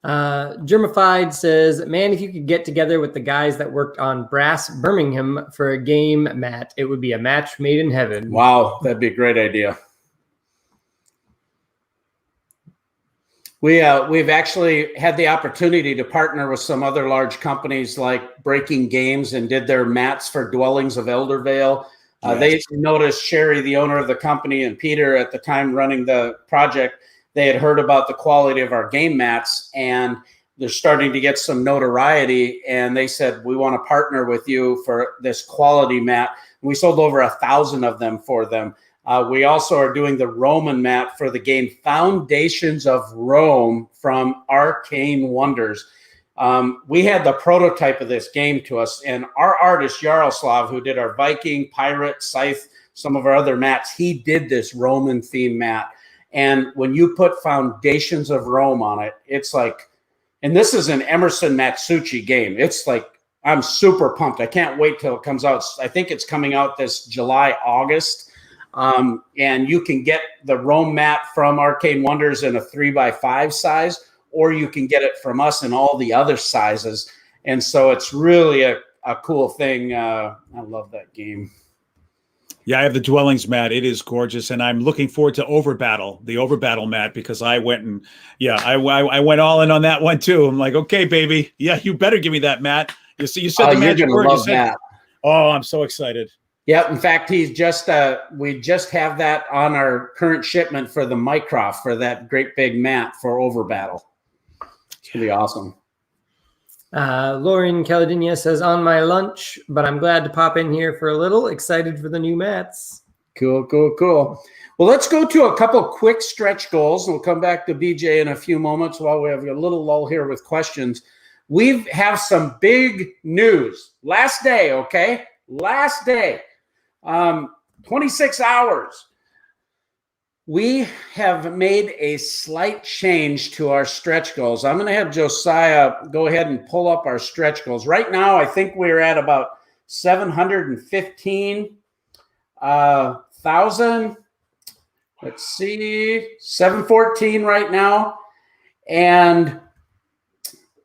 Speaker 2: Germified says, man, if you could get together with the guys that worked on Brass Birmingham for a game mat, it would be a match made in heaven.
Speaker 1: Wow, that'd be a great idea. We've actually had the opportunity to partner with some other large companies like Breaking Games and did their mats for Dwellings of Eldervale. They noticed Sherry, the owner of the company, and Peter at the time running the project. They had heard about the quality of our game mats, and they're starting to get some notoriety. And they said, we want to partner with you for this quality mat. And we sold over 1,000 of them for them. We also are doing the Roman mat for the game Foundations of Rome from Arcane Wonders. We had the prototype of this game to us, and our artist, Yaroslav, who did our Viking, Pirate, Scythe, some of our other mats, he did this Roman theme mat. And when you put Foundations of Rome on it, it's like, and this is an Emerson Matsuuchi game. It's like, I'm super pumped. I can't wait till it comes out. I think it's coming out this July, August. And you can get the Rome mat from Arcane Wonders in a 3x5 size, or you can get it from us in all the other sizes. And so it's really a cool thing. I love that game.
Speaker 3: Yeah, I have the Dwellings mat. It is gorgeous, and I'm looking forward to the Overbattle mat, because I went I went all in on that one too. I'm like, okay, baby, yeah, you better give me that mat. You said the magic word. You said, oh, I'm so excited.
Speaker 1: Yeah, in fact, we just have that on our current shipment for the Mycroft, for that great big mat for Overbattle. It's gonna be awesome.
Speaker 2: Lauren Caladinia says, on my lunch, but I'm glad to pop in here for a little. Excited for the new mats.
Speaker 1: Cool. Well, let's go to a couple quick stretch goals, and we'll come back to BJ in a few moments while we have a little lull here with questions. We have some big news. Last day, okay? Last day. 26 hours. We have made a slight change to our stretch goals. I'm going to have Josiah go ahead and pull up our stretch goals. Right now, I think we're at about 715,000. Let's see, 714 right now. And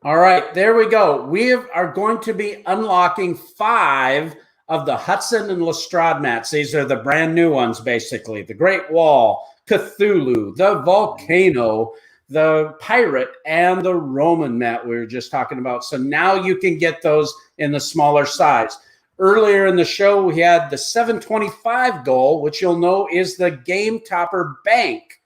Speaker 1: all right, there we go. We are going to be unlocking 5 of the Hudson and Lestrade mats. These are the brand new ones, basically. The Great Wall, Cthulhu, the Volcano, the Pirate, and the Roman mat we were just talking about. So now you can get those in the smaller size. Earlier in the show, we had the 725 goal, which you'll know is the Game Topper Bank.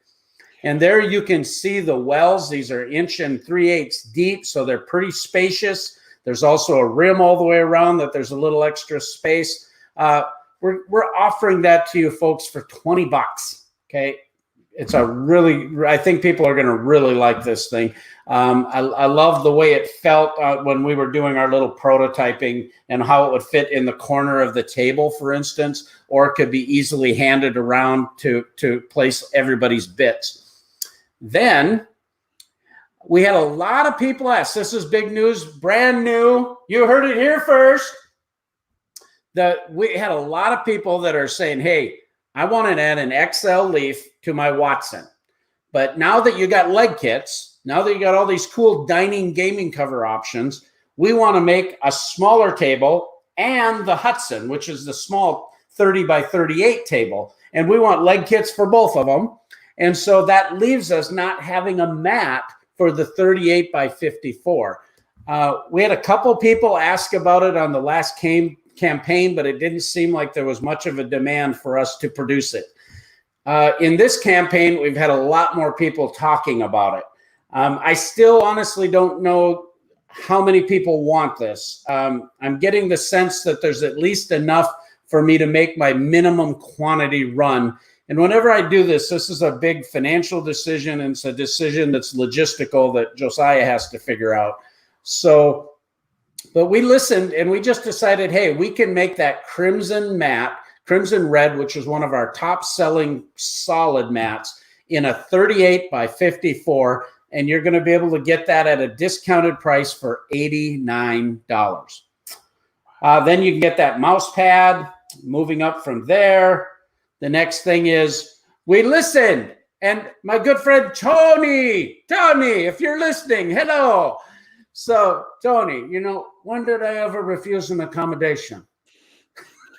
Speaker 1: And there you can see the wells. These are 1 3/8 deep, so they're pretty spacious. There's also a rim all the way around that there's a little extra space. We're offering that to you folks for $20. Okay, I think people are going to really like this thing. I love the way it felt when we were doing our little prototyping and how it would fit in the corner of the table, for instance, or it could be easily handed around to place everybody's bits. Then we had a lot of people ask, this is big news, brand new. You heard it here first. We had a lot of people that are saying, hey, I want to add an XL leaf to my Watson. But now that you got leg kits, now that you got all these cool dining gaming cover options, we want to make a smaller table and the Hudson, which is the small 30 by 38 table. And we want leg kits for both of them. And so that leaves us not having a mat for the 38 by 54. We had a couple people ask about it on the last campaign, but it didn't seem like there was much of a demand for us to produce it. In this campaign, we've had a lot more people talking about it. I still honestly don't know how many people want this. I'm getting the sense that there's at least enough for me to make my minimum quantity run. And whenever I do this, this is a big financial decision, and it's a decision that's logistical that Josiah has to figure out. So, but we listened and we just decided, hey, we can make that crimson red, which is one of our top selling solid mats, in a 38 by 54. And you're going to be able to get that at a discounted price for $89. Then you can get that mouse pad. Moving up from there, the next thing is we listened. And my good friend, Tony, if you're listening, hello. So, Tony, you know, when did I ever refuse an accommodation?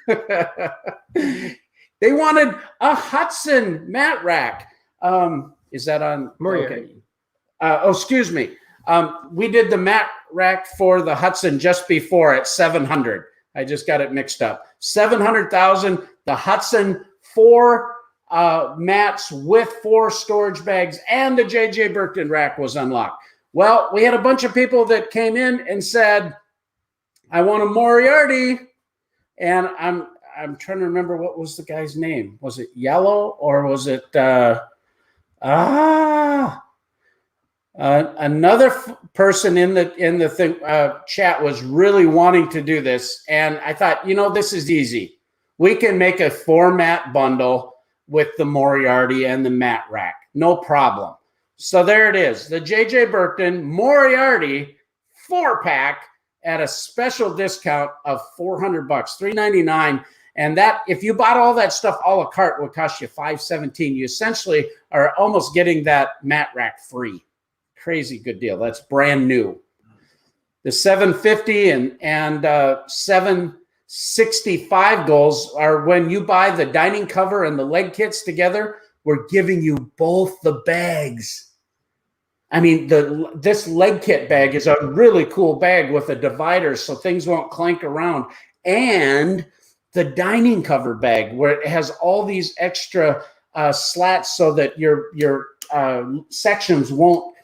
Speaker 1: They wanted a Hudson mat rack. Is that on?
Speaker 2: Moriarty.
Speaker 1: Okay. Excuse me. We did the mat rack for the Hudson just before at 700. I just got it mixed up. 700,000. The Hudson 4 mats with 4 storage bags, and the JJ Burton rack was unlocked. Well, we had a bunch of people that came in and said, I want a Moriarty. And I'm trying to remember, what was the guy's name? Was it Yellow or was it another person in the chat was really wanting to do this, and I thought, you know, this is easy. We can make a 4-mat bundle with the Moriarty and the mat rack, no problem. So there it is, the JJ Burton Moriarty 4-pack at a special discount of $400, $399. And that, if you bought all that stuff a la carte, would cost you $517. You essentially are almost getting that mat rack free. Crazy good deal. That's brand new. The 750 and 765 goals are when you buy the dining cover and the leg kits together, we're giving you both the bags. I mean, this leg kit bag is a really cool bag with a divider so things won't clank around. And the dining cover bag where it has all these extra slats so that your sections won't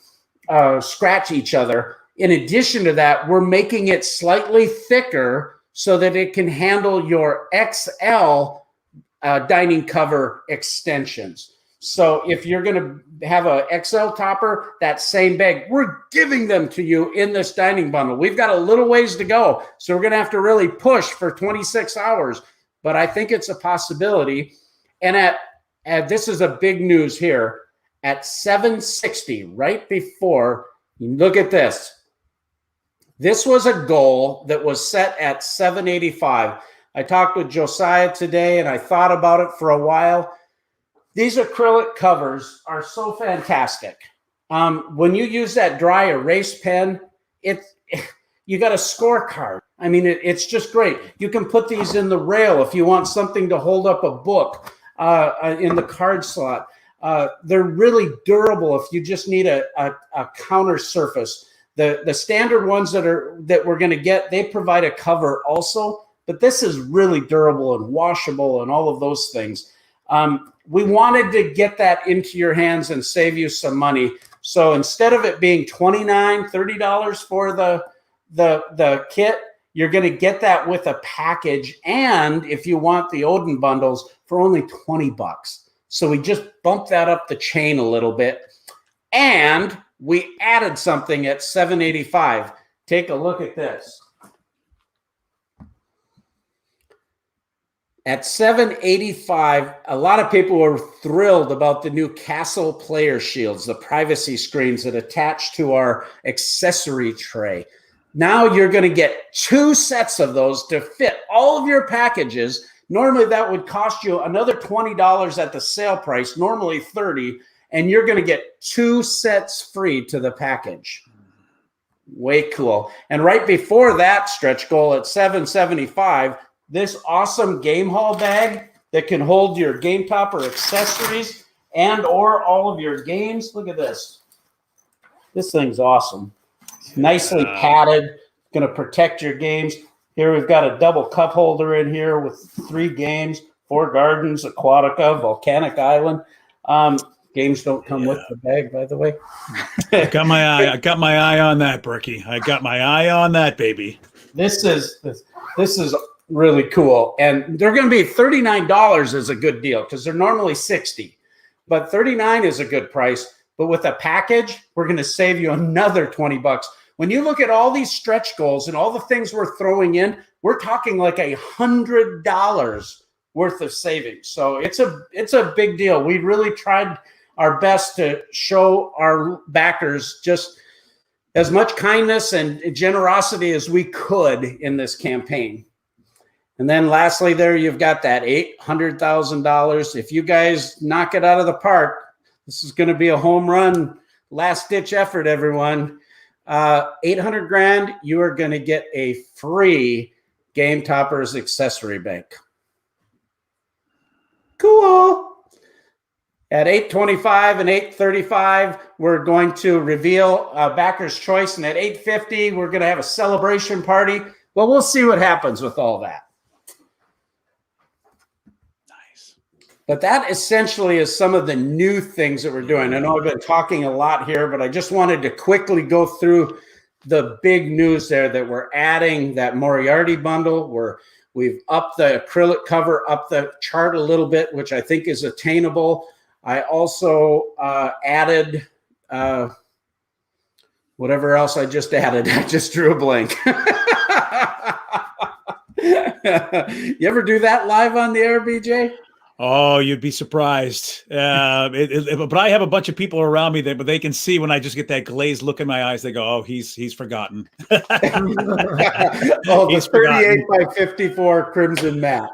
Speaker 1: scratch each other. In addition to that, we're making it slightly thicker so that it can handle your XL dining cover extensions. So if you're going to have a XL topper, that same bag, we're giving them to you in this dining bundle. We've got a little ways to go, so we're going to have to really push for 26 hours. But I think it's a possibility. And at this is a big news here. At 760, right before, look at this. This was a goal that was set at 785. I talked with Josiah today, and I thought about it for a while. These acrylic covers are so fantastic. When you use that dry erase pen, you got a scorecard. I mean, it's just great. You can put these in the rail if you want something to hold up a book in the card slot. They're really durable if you just need a counter surface. The standard ones that we're going to get, they provide a cover also, but this is really durable and washable and all of those things. We wanted to get that into your hands and save you some money. So instead of it being $29, $30 for the kit, you're going to get that with a package. And if you want the Odin bundles, for only $20. So we just bumped that up the chain a little bit. And we added something at $7.85. Take a look at this. At $7.85, a lot of people were thrilled about the new Castle Player Shields, the privacy screens that attach to our accessory tray. Now you're going to get 2 sets of those to fit all of your packages. Normally that would cost you another $20 at the sale price, normally $30, and you're going to get 2 sets free to the package. Way cool. And right before that stretch goal at $7.75, this awesome game haul bag that can hold your game topper accessories and or all of your games. Look at this. This thing's awesome. Nicely padded, going to protect your games. Here we've got a double cup holder in here with 3 games, 4 Gardens, Aquatica, Volcanic Island. Games don't come with the bag, by the way.
Speaker 3: I got my eye on that, Berkey. I got my eye on that, baby.
Speaker 1: This is really cool. And they're going to be $39 is a good deal because they're normally $60. But $39 is a good price. But with a package, we're going to save you another $20. When you look at all these stretch goals and all the things we're throwing in, we're talking like $100 worth of savings. So it's a big deal. We really tried our best to show our backers just as much kindness and generosity as we could in this campaign. And then lastly, there you've got that $800,000. If you guys knock it out of the park, this is going to be a home run, last ditch effort, everyone. 800 grand, you are going to get a free Game Toppers accessory bank. Cool. At 825 and 835, we're going to reveal backer's choice. And at 850, we're going to have a celebration party. Well, we'll see what happens with all that.
Speaker 3: Nice.
Speaker 1: But that essentially is some of the new things that we're doing. I know I've been talking a lot here, but I just wanted to quickly go through the big news there that we're adding that Moriarty bundle. We've upped the acrylic cover, up the chart a little bit, which I think is attainable. I also added whatever else I just added. I just drew a blank. You ever do that live on the air, BJ?
Speaker 3: Oh, you'd be surprised. But I have a bunch of people around me but they can see when I just get that glazed look in my eyes. They go, "Oh, he's forgotten."
Speaker 1: Oh, the 38 by 54 crimson mat.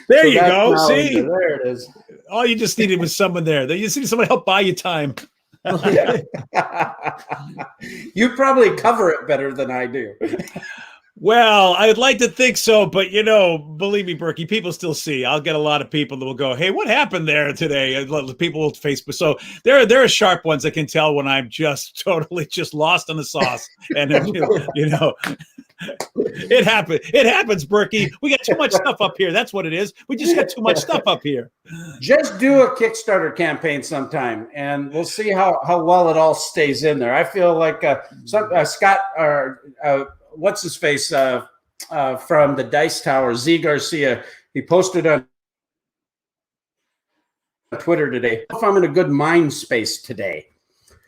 Speaker 3: There you go. See,
Speaker 1: there it is.
Speaker 3: All you just needed was someone there. You just need somebody help buy you time.
Speaker 1: You probably cover it better than I do.
Speaker 3: Well, I'd like to think so, but believe me, Berkey, people still see. I'll get a lot of people that will go, "Hey, what happened there today?" People will Facebook. So there are sharp ones that can tell when I'm just totally just lost in the sauce. And it happens. It happens, Berkey. We got too much stuff up here. That's what it is. We just got too much stuff up here.
Speaker 1: Just do a Kickstarter campaign sometime, and we'll see how well it all stays in there. I feel like Scott or what's his face from the Dice Tower, Z Garcia, he posted on Twitter today, if I'm in a good mind space today.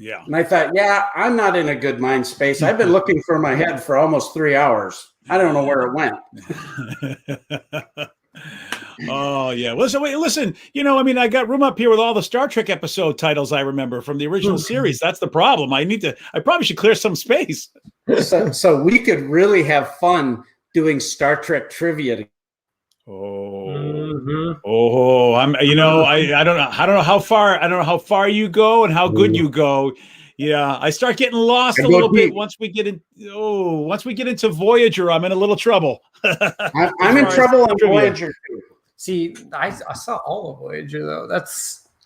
Speaker 3: Yeah. And
Speaker 1: I thought, I'm not in a good mind space. I've been looking for my head for almost 3 hours. I don't know where it went.
Speaker 3: Oh, yeah. Listen. I got room up here with all the Star Trek episode titles I remember from the original series. That's the problem. I probably should clear some space.
Speaker 1: So we could really have fun doing Star Trek trivia.
Speaker 3: Oh, I don't know how far you go and how good you go. Yeah, I start getting lost a little bit once we get into Voyager. I'm in a little trouble.
Speaker 1: I'm in trouble on Voyager too.
Speaker 2: See, I saw all of Voyager though.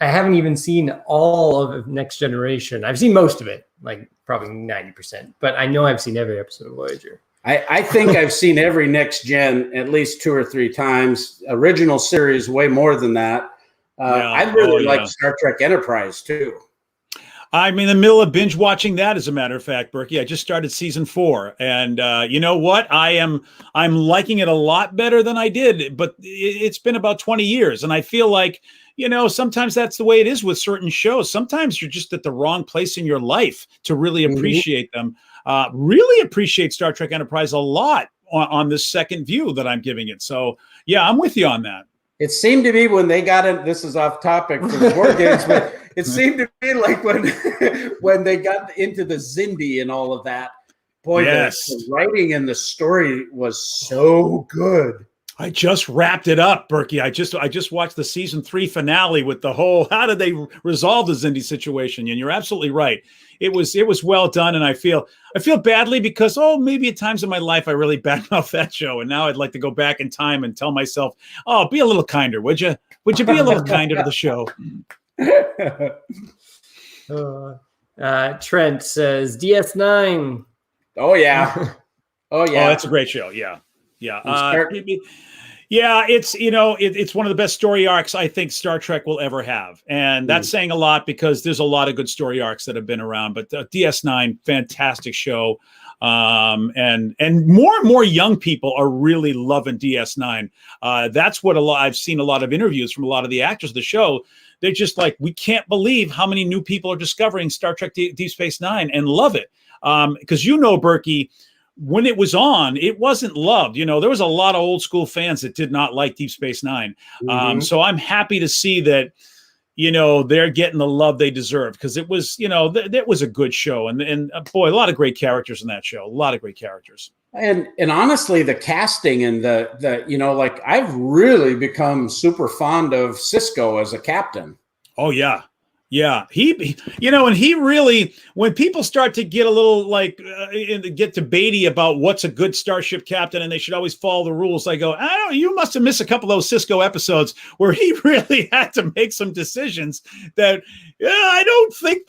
Speaker 2: I haven't even seen all of Next Generation. I've seen most of it, like probably 90%. But I know I've seen every episode of Voyager.
Speaker 1: I think I've seen every Next Gen at least 2 or 3 times. Original series, way more than that. I really like Star Trek Enterprise too.
Speaker 3: I'm in the middle of binge watching that, as a matter of fact, Berkey. I just started season 4, and you know what? I'm liking it a lot better than I did. But it's been about 20 years, and I feel like sometimes that's the way it is with certain shows. Sometimes you're just at the wrong place in your life to really appreciate them. Really appreciate Star Trek Enterprise a lot on this second view that I'm giving it. So, yeah, I'm with you on that.
Speaker 1: It seemed to me when they got in, this is off topic for the board games, but it seemed to me like when they got into the Xindi and all of that, boy, the writing and the story was so good.
Speaker 3: I just wrapped it up, Berkey. I just watched the season 3 finale with the whole, how did they resolve the Xindi situation? And you're absolutely right. It was well done. And I feel badly because, maybe at times in my life, I really badmouthed that show. And now I'd like to go back in time and tell myself, be a little kinder. Would you be a little kinder to the show?
Speaker 2: Trent says DS9.
Speaker 1: Oh yeah. Oh yeah.
Speaker 3: Oh, that's a great show. Yeah. Yeah. It's one of the best story arcs I think Star Trek will ever have. And that's saying a lot because there's a lot of good story arcs that have been around. But DS9, fantastic show. And more and more young people are really loving DS9. That's what I've seen a lot of interviews from a lot of the actors of the show. They're just like, we can't believe how many new people are discovering Star Trek Deep Space Nine and love it. Because Berkey, when it was on, it wasn't loved. There was a lot of old school fans that did not like Deep Space Nine. So I'm happy to see that, they're getting the love they deserve because it was, that was a good show. And boy, a lot of great characters in that show. A lot of great characters.
Speaker 1: And honestly, the casting and the I've really become super fond of Sisko as a captain.
Speaker 3: Oh, yeah. Yeah, and he really, when people start to get a little get debatey about what's a good starship captain and they should always follow the rules, I go, you must have missed a couple of those Sisko episodes where he really had to make some decisions that I don't think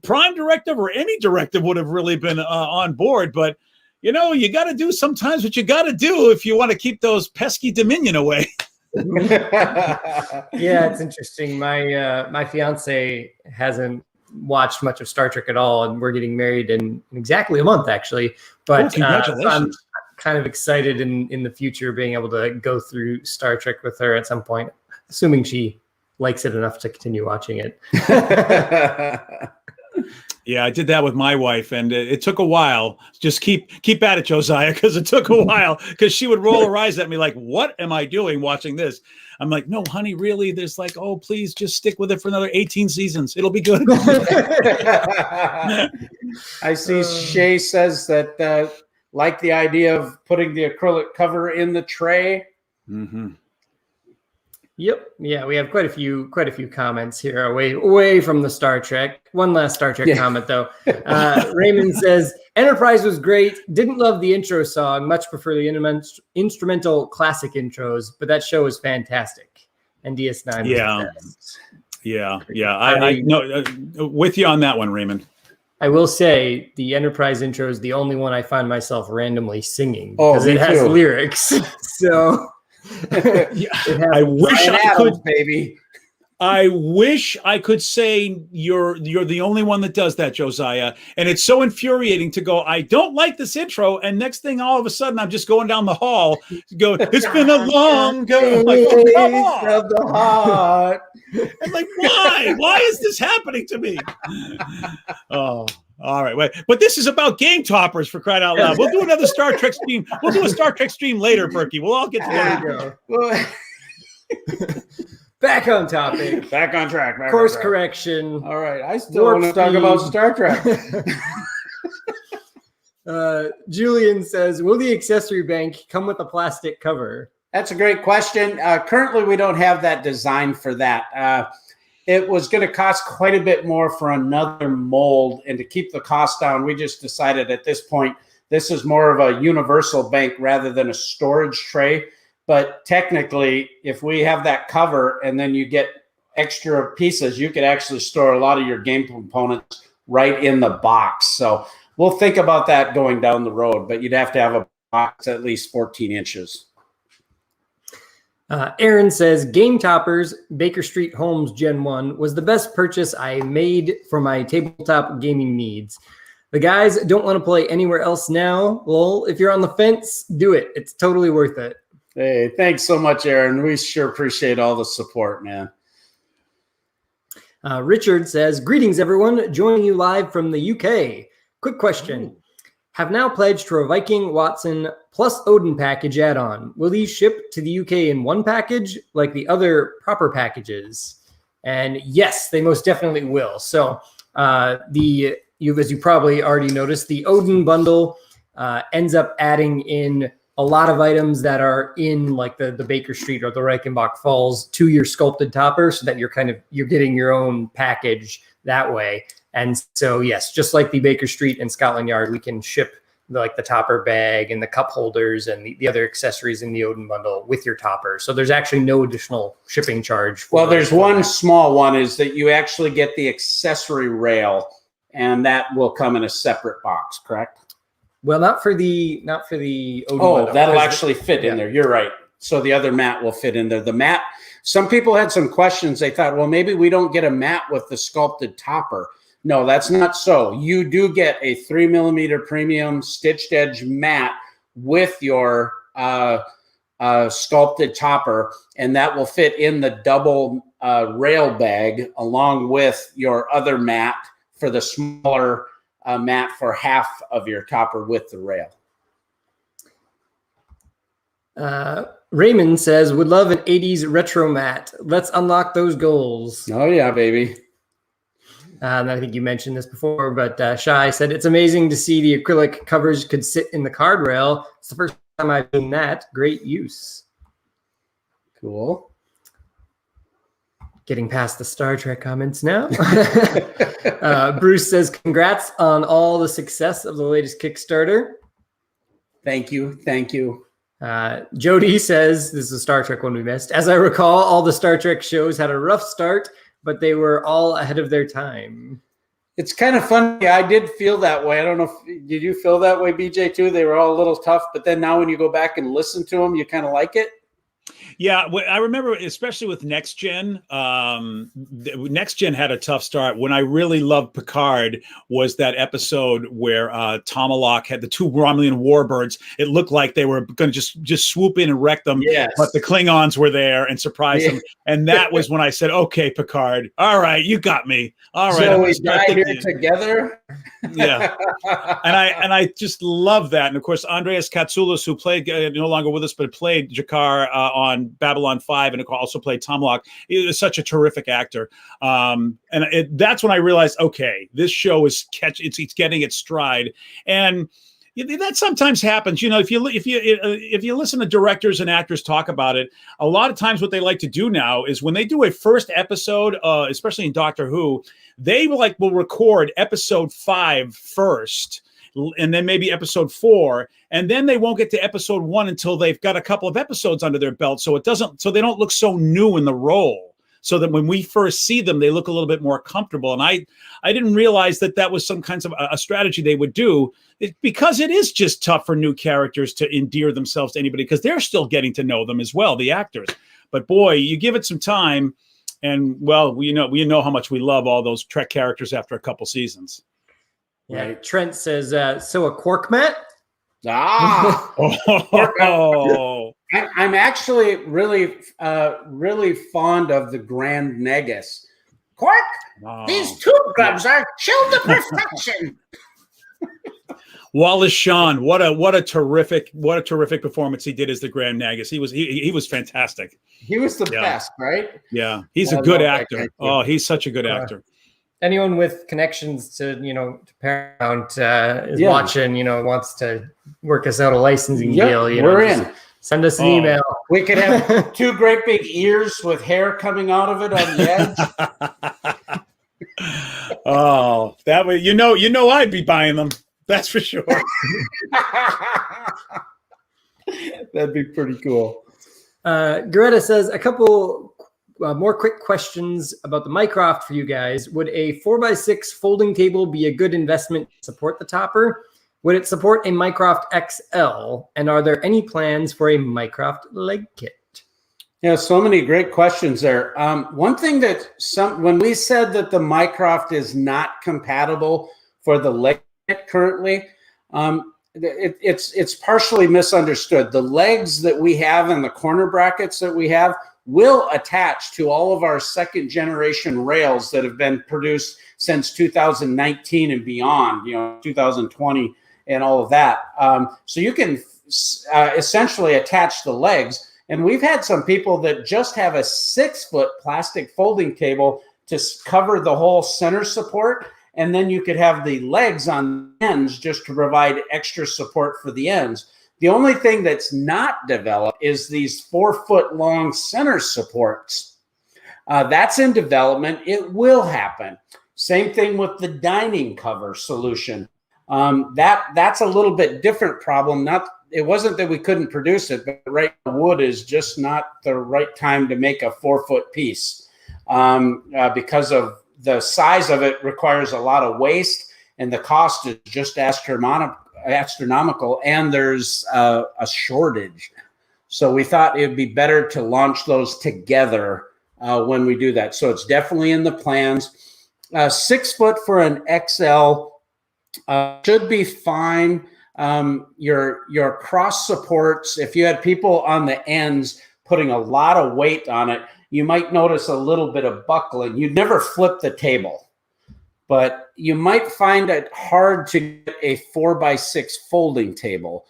Speaker 3: Prime Directive or any directive would have really been on board. But, you got to do sometimes what you got to do if you want to keep those pesky Dominion away.
Speaker 2: Yeah, it's interesting. My fiance hasn't watched much of Star Trek at all, and we're getting married in exactly a month, actually. But
Speaker 3: congratulations.
Speaker 2: I'm kind of excited in the future being able to go through Star Trek with her at some point, assuming she likes it enough to continue watching it.
Speaker 3: Yeah, I did that with my wife, and it took a while. Just keep at it, Josiah, because it took a while. Because she would roll her eyes at me like, "What am I doing watching this?" I'm like, "No, honey, really." There's please just stick with it for another 18 seasons. It'll be good.
Speaker 1: I see Shea says that like the idea of putting the acrylic cover in the tray.
Speaker 3: Mm-hmm.
Speaker 2: Yep. Yeah, we have quite a few comments here away from the Star Trek. One last Star Trek comment though. Raymond says Enterprise was great. Didn't love the intro song. Much prefer the instrumental classic intros, but that show was fantastic. And DS9.
Speaker 3: Yeah. I know with you on that one, Raymond.
Speaker 2: I will say the Enterprise intro is the only one I find myself randomly singing because it has lyrics. So.
Speaker 3: I wish I could,
Speaker 1: baby.
Speaker 3: I wish I could say you're the only one that does that, Josiah. And it's so infuriating to go, I don't like this intro. And next thing, all of a sudden, I'm just going down the hall. Go, it's been a long day. Like, come on.
Speaker 1: Of the heart.
Speaker 3: I'm like, why? Why is this happening to me? Oh. All right, wait, but this is about game toppers, for crying out loud. We'll do another Star Trek stream. We'll do a Star Trek stream later, Berkey. We'll all get together.
Speaker 2: Back on topic.
Speaker 1: Back on track.
Speaker 2: Course correction.
Speaker 1: All right, I still want to talk about Star Trek.
Speaker 2: Julian says, will the accessory bank come with a plastic cover?
Speaker 1: That's a great question. Currently, we don't have that design for that. It was going to cost quite a bit more for another mold, and to keep the cost down, we just decided at this point, this is more of a universal bank rather than a storage tray. But technically, if we have that cover and then you get extra pieces, you could actually store a lot of your game components right in the box. So we'll think about that going down the road, but you'd have to have a box at least 14 inches.
Speaker 2: Aaron says, Game Toppers Baker Street Homes Gen 1 was the best purchase I made for my tabletop gaming needs. The guys don't want to play anywhere else now. Well, if you're on the fence, do it. It's totally worth it.
Speaker 1: Hey, thanks so much, Aaron. We sure appreciate all the support, man.
Speaker 2: Richard says, greetings, everyone. Joining you live from the UK. Quick question.
Speaker 1: Ooh.
Speaker 2: Have now pledged for a Viking, Watson, plus Odin package add-on. Will these ship to the UK in one package like the other proper packages? And yes, they most definitely will. So as you probably already noticed, the Odin bundle ends up adding in a lot of items that are in like the Baker Street or the Reichenbach Falls to your sculpted topper, so that you're getting your own package that way. And so, yes, just like the Baker Street and Scotland Yard, we can ship the topper bag and the cup holders and the other accessories in the Odin bundle with your topper. So there's actually no additional shipping charge.
Speaker 1: Well, there's one small one is that you actually get the accessory rail, and that will come in a separate box, correct?
Speaker 2: Well, not for the Odin
Speaker 1: bundle. That'll actually fit in there. You're right. So the other mat will fit in there. The mat, some people had some questions. They thought, well, maybe we don't get a mat with the sculpted topper. No, that's not so. You do get a 3mm premium stitched edge mat with your sculpted topper, and that will fit in the double rail bag along with your other mat for the smaller mat for half of your topper with the rail.
Speaker 2: Raymond says, would love an 80s retro mat. Let's unlock those goals.
Speaker 1: Oh, yeah, baby.
Speaker 2: And I think you mentioned this before, but Shai said, it's amazing to see the acrylic covers could sit in the card rail. It's the first time I've seen that. Great use.
Speaker 1: Cool.
Speaker 2: Getting past the Star Trek comments now. Bruce says, congrats on all the success of the latest Kickstarter.
Speaker 1: Thank you. Thank you.
Speaker 2: Jody says, this is a Star Trek one we missed. As I recall, all the Star Trek shows had a rough start, but they were all ahead of their time.
Speaker 1: It's kind of funny. I did feel that way. I don't know did you feel that way, BJ, too? They were all a little tough, but then now when you go back and listen to them, you kind of like it.
Speaker 3: Yeah, I remember, especially with Next Gen. Next Gen had a tough start. When I really loved Picard was that episode where Tomalak had the two Romulan warbirds. It looked like they were going to just swoop in and wreck them,
Speaker 1: yes.
Speaker 3: But the Klingons were there and surprised them. And that was when I said, "Okay, Picard, all right, you got me. All right,
Speaker 1: so we die here together."
Speaker 3: Yeah, and I just love that. And of course, Andreas Katsoulis, who played no longer with us, but played Jakar on Babylon 5 and also played Tomalak. He is such a terrific actor. And that's when I realized, okay, this show is it's getting its stride. And that sometimes happens. You know, if you listen to directors and actors talk about it, a lot of times what they like to do now is when they do a first episode, especially in Doctor Who, they will record episode 5 first, and then maybe episode 4, and then they won't get to episode 1 until they've got a couple of episodes under their belt. So they don't look so new in the role, so that when we first see them, they look a little bit more comfortable. And I didn't realize that was some kinds of a strategy they would do, because it is just tough for new characters to endear themselves to anybody, because they're still getting to know them as well, the actors. But boy, you give it some time, and well, we know how much we love all those Trek characters after a couple seasons.
Speaker 2: Yeah, right. Trent says, so a quark mat?
Speaker 1: Ah,
Speaker 3: oh.
Speaker 1: I'm actually really fond of the Grand Negus. Quark, these tube grubs are chilled to perfection.
Speaker 3: Wallace Shawn, what a terrific performance he did as the Grand Nagus. He was fantastic.
Speaker 1: He was the best, right?
Speaker 3: Yeah, he's a good actor. Oh, he's such a good actor.
Speaker 2: Anyone with connections to Paramount is watching, wants to work us out a licensing deal.
Speaker 1: We're in.
Speaker 2: Send us an email.
Speaker 1: We could have 2 great big ears with hair coming out of it on the
Speaker 3: edge. Oh, that way, I'd be buying them. That's for sure.
Speaker 1: That'd be pretty cool.
Speaker 2: Greta says, a couple more quick questions about the Mycroft for you guys. Would a 4x6 folding table be a good investment to support the topper? Would it support a Mycroft XL? And are there any plans for a Mycroft leg kit?
Speaker 1: Yeah, so many great questions there. One thing that when we said that the Mycroft is not compatible for the leg kit currently, it's partially misunderstood. The legs that we have and the corner brackets that we have will attach to all of our second generation rails that have been produced since 2019 and beyond, 2020 and all of that. So you can essentially attach the legs. And we've had some people that just have a 6-foot plastic folding table to cover the whole center support. And then you could have the legs on the ends just to provide extra support for the ends. The only thing that's not developed is these 4-foot long center supports. That's in development. It will happen. Same thing with the dining cover solution. That's a little bit different problem. It wasn't that we couldn't produce it, but right now wood is just not the right time to make a 4-foot piece because of the size of it requires a lot of waste, and the cost is just astronomical, and there's a shortage. So we thought it'd be better to launch those together when we do that. So it's definitely in the plans. 6 foot for an XL should be fine. Your cross supports, if you had people on the ends putting a lot of weight on it, you might notice a little bit of buckling. You'd never flip the table, but you might find it hard to get a 4x6 folding table.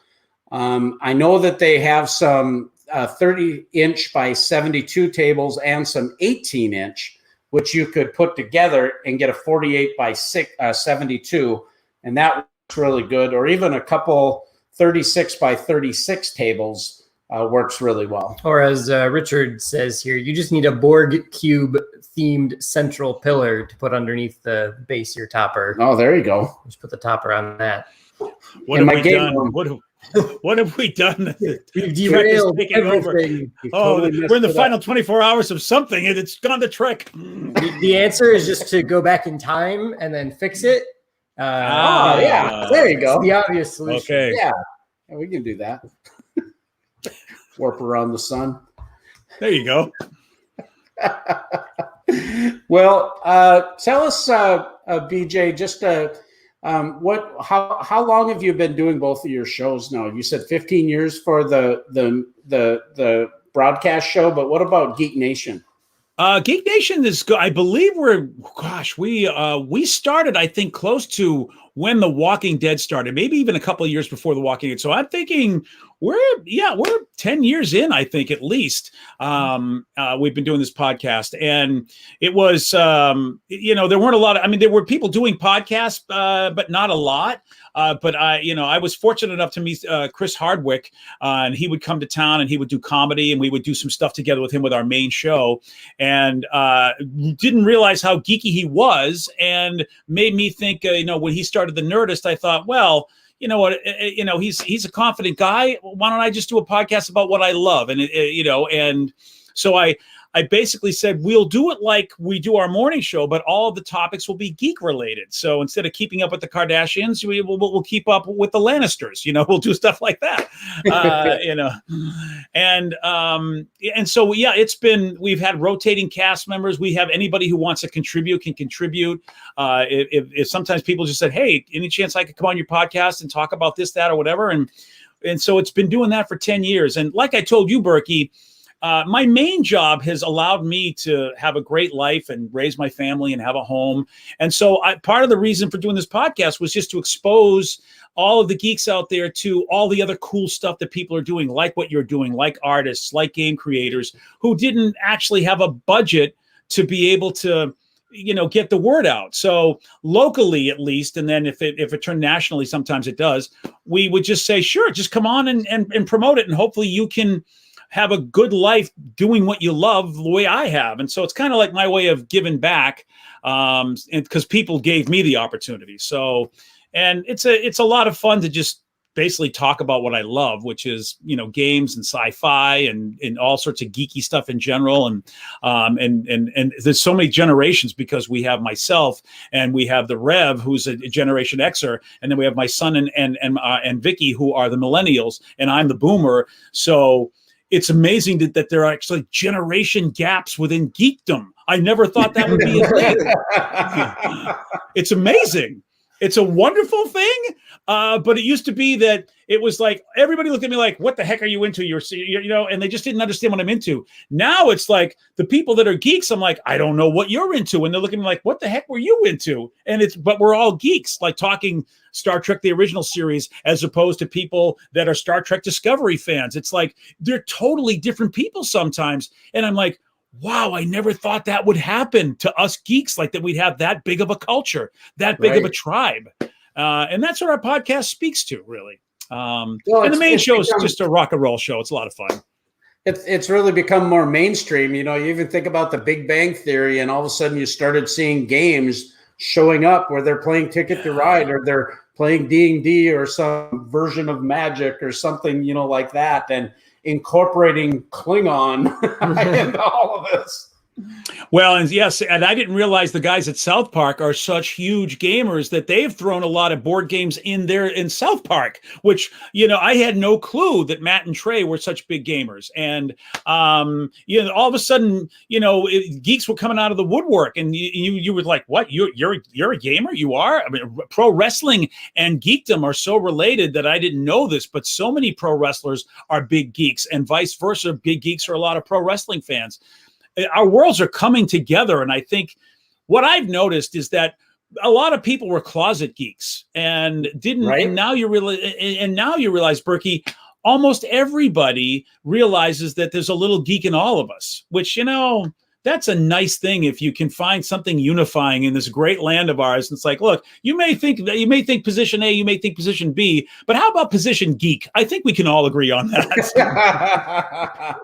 Speaker 1: I know that they have some 30-inch by 72 tables and some 18-inch, which you could put together and get a 48 by 72, and that works really good. Or even a couple 36 by 36 tables works really well.
Speaker 2: Or as Richard says here, you just need a Borg cube themed central pillar to put underneath the base of your topper.
Speaker 1: Oh, there you go.
Speaker 2: Just put the topper on that.
Speaker 3: What have we done? What have we done?
Speaker 2: We've derailed everything.
Speaker 3: We're in the final 24 hours of something, and it's gone to Trek.
Speaker 2: The answer is just to go back in time and then fix it.
Speaker 1: Yeah, there you go.
Speaker 2: It's the obvious solution.
Speaker 3: Okay.
Speaker 1: Yeah, we can do that. Warp around the sun.
Speaker 3: There you go.
Speaker 1: Well, tell us, BJ, just how long have you been doing both of your shows now? You said 15 years for the broadcast show, but what about Geek Nation?
Speaker 3: Geek Nation is, I believe we started, I think, close to when The Walking Dead started, maybe even a couple of years before The Walking Dead. So I'm thinking we're 10 years in, I think, at least. We've been doing this podcast, and it was, there weren't a lot of, there were people doing podcasts, but not a lot. But I was fortunate enough to meet Chris Hardwick, and he would come to town and he would do comedy, and we would do some stuff together with him with our main show, and didn't realize how geeky he was, and made me think, when he started The Nerdist, I thought, well, you know what, he's a confident guy. Why don't I just do a podcast about what I love? And, and so I basically said, we'll do it like we do our morning show, but all of the topics will be geek related. So instead of keeping up with the Kardashians, we'll keep up with the Lannisters, we'll do stuff like that, and so, we've had rotating cast members. We have anybody who wants to contribute can contribute. If sometimes people just said, hey, any chance I could come on your podcast and talk about this, that, or whatever. And so it's been doing that for 10 years. And like I told you, Berkey, my main job has allowed me to have a great life and raise my family and have a home. And so part of the reason for doing this podcast was just to expose all of the geeks out there to all the other cool stuff that people are doing, like what you're doing, like artists, like game creators who didn't actually have a budget to be able to, get the word out. So locally, at least, and then if it turned nationally, sometimes it does, we would just say, sure, just come on and promote it. And hopefully you can have a good life doing what you love the way I have. And so it's kind of like my way of giving back, because people gave me the opportunity. So, and it's a lot of fun to just basically talk about what I love, which is, games and sci-fi and all sorts of geeky stuff in general. And there's so many generations, because we have myself and we have the Rev, who's a Generation Xer. And then we have my son and Vicky, who are the millennials, and I'm the boomer. So it's amazing that there are actually generation gaps within geekdom. I never thought that would be a thing. It's amazing. It's a wonderful thing, but it used to be that it was like everybody looked at me like, "What the heck are you into?" And they just didn't understand what I'm into. Now it's like the people that are geeks. I'm like, I don't know what you're into, and they're looking at me like, "What the heck were you into?" But we're all geeks, like talking Star Trek the original series, as opposed to people that are Star Trek Discovery fans. It's like they're totally different people sometimes, and I'm like, wow, I never thought that would happen to us geeks, like that we'd have that big of a culture, that big of a tribe. And that's what our podcast speaks to, really. And the main show is just a rock and roll show. It's a lot of fun.
Speaker 1: It's really become more mainstream. You even think about the Big Bang Theory, and all of a sudden you started seeing games showing up where they're playing Ticket to Ride, or they're playing D&D or some version of Magic or something, like that. And incorporating Klingon into all of this.
Speaker 3: Well, and yes, and I didn't realize the guys at South Park are such huge gamers that they've thrown a lot of board games in South Park, which, I had no clue that Matt and Trey were such big gamers. And, all of a sudden, geeks were coming out of the woodwork, and you were like, what, you're a gamer? You are? I mean, pro wrestling and geekdom are so related that I didn't know this, but so many pro wrestlers are big geeks, and vice versa. Big geeks are a lot of pro wrestling fans. Our worlds are coming together, and I think what I've noticed is that a lot of people were closet geeks and didn't. Right. And now you realize, Berkey, almost everybody realizes that there's a little geek in all of us, which that's a nice thing if you can find something unifying in this great land of ours. It's like, look, you may think position A, you may think position B, but how about position geek? I think we can all agree on that.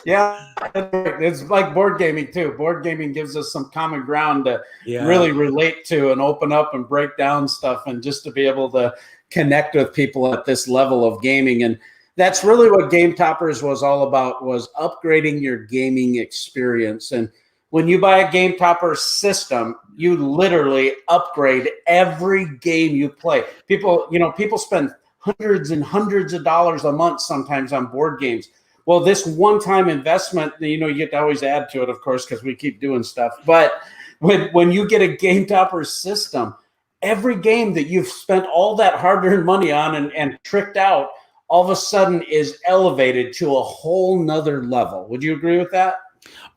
Speaker 1: Yeah, it's like board gaming too. Board gaming gives us some common ground to really relate to and open up and break down stuff, and just to be able to connect with people at this level of gaming. And that's really what Game Toppers was all about, was upgrading your gaming experience. And when you buy a Game Topper system, you literally upgrade every game you play. People spend hundreds and hundreds of dollars a month sometimes on board games. Well, this one-time investment, you get to always add to it, of course, because we keep doing stuff. But when you get a Game Topper system, every game that you've spent all that hard-earned money on and tricked out, all of a sudden is elevated to a whole nother level. Would you agree with that?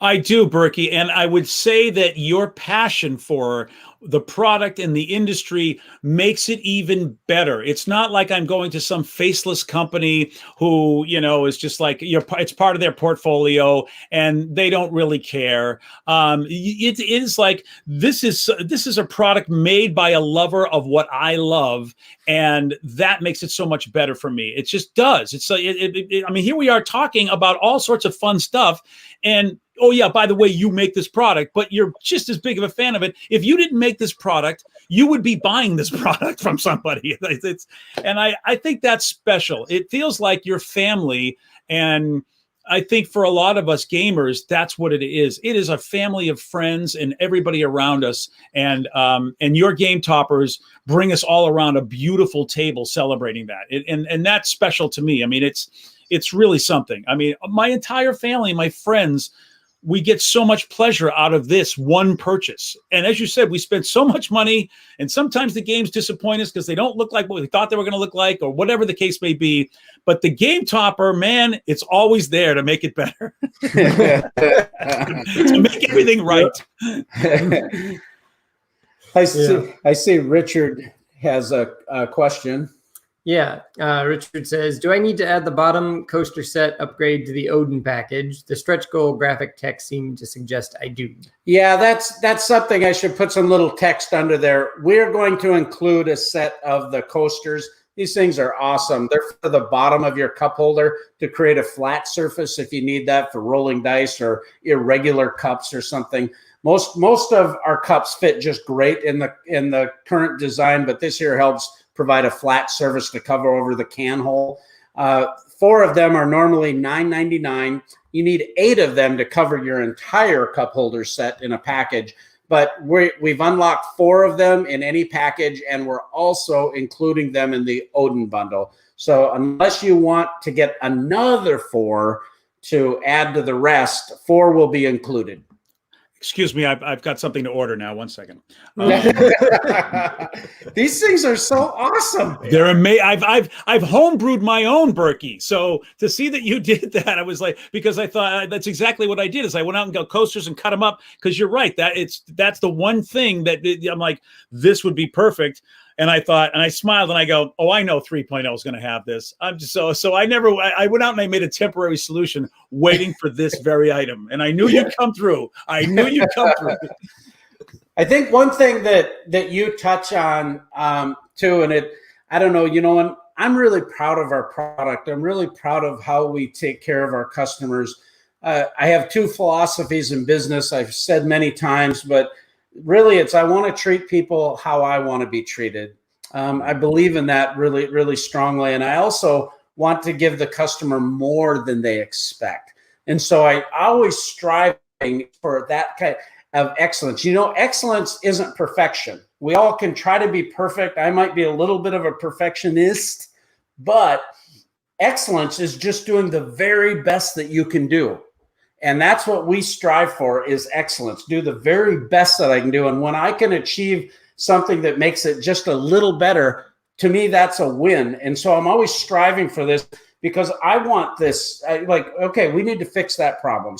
Speaker 3: I do, Berkey. And I would say that your passion for the product and the industry makes it even better. It's not like I'm going to some faceless company who, is just like, it's part of their portfolio and they don't really care. It is like, this is a product made by a lover of what I love. And that makes it so much better for me. It just does. Here we are talking about all sorts of fun stuff. And oh yeah, by the way, you make this product, but you're just as big of a fan of it. If you didn't make this product, you would be buying this product from somebody. And I think that's special. It feels like your family. And I think for a lot of us gamers, that's what it is. It is a family of friends and everybody around us. And your Game Toppers bring us all around a beautiful table celebrating that. And that's special to me. I mean, it's really something. I mean, my entire family, my friends, we get so much pleasure out of this one purchase. And as you said, we spend so much money, and sometimes the games disappoint us because they don't look like what we thought they were going to look like, or whatever the case may be. But the Game Topper, man, it's always there to make it better. To make everything right.
Speaker 1: I see Richard has a question.
Speaker 2: Yeah, Richard says, do I need to add the bottom coaster set upgrade to the Odin package? The stretch goal graphic text seemed to suggest I do.
Speaker 1: Yeah, that's something I should put some little text under there. We're going to include a set of the coasters. These things are awesome. They're for the bottom of your cup holder to create a flat surface if you need that for rolling dice or irregular cups or something. Most of our cups fit just great in the current design, but this here helps provide a flat surface to cover over the can hole. 4 of them are normally $9.99. You need 8 of them to cover your entire cup holder set in a package. But we've unlocked 4 of them in any package, and we're also including them in the Odin bundle. So unless you want to get another 4 to add to the rest, 4 will be included.
Speaker 3: Excuse me, I've got something to order now. 1 second.
Speaker 1: These things are so awesome.
Speaker 3: They're amazing. I've homebrewed my own Berkey. So to see that you did that, I was like, because I thought that's exactly what I did. Is I went out and got coasters and cut them up. Because you're right, that's the one thing that I'm like, this would be perfect. And I thought, and I smiled, and I go, oh, I know 3.0 is going to have this. I'm just so I went out and I made a temporary solution, waiting for this very item, and I knew you'd come through. I knew you'd come through.
Speaker 1: I think one thing that you touch on too, and I don't know, and I'm really proud of our product. I'm really proud of how we take care of our customers. I have two philosophies in business. I've said many times, but really it's I want to treat people how I want to be treated. I believe in that really, really strongly. And I also want to give the customer more than they expect. And so I always strive for that kind of excellence. Excellence isn't perfection. We all can try to be perfect. I might be a little bit of a perfectionist, but excellence is just doing the very best that you can do. And that's what we strive for, is excellence. Do the very best that I can do. And when I can achieve something that makes it just a little better, to me, that's a win. And so I'm always striving for this, because I want this. Okay, we need to fix that problem.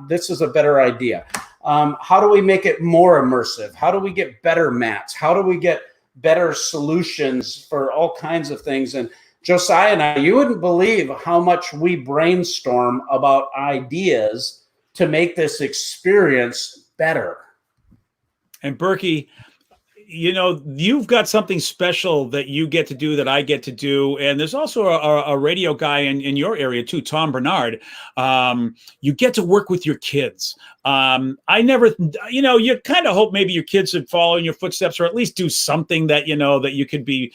Speaker 1: This is a better idea. How do we make it more immersive? How do we get better mats? How do we get better solutions for all kinds of things? And Josiah and I, you wouldn't believe how much we brainstorm about ideas to make this experience better.
Speaker 3: And Berkey, you've got something special that you get to do that I get to do. And there's also a radio guy in your area too, Tom Bernard. You get to work with your kids. I never, you kind of hope maybe your kids would follow in your footsteps, or at least do something that, that you could be,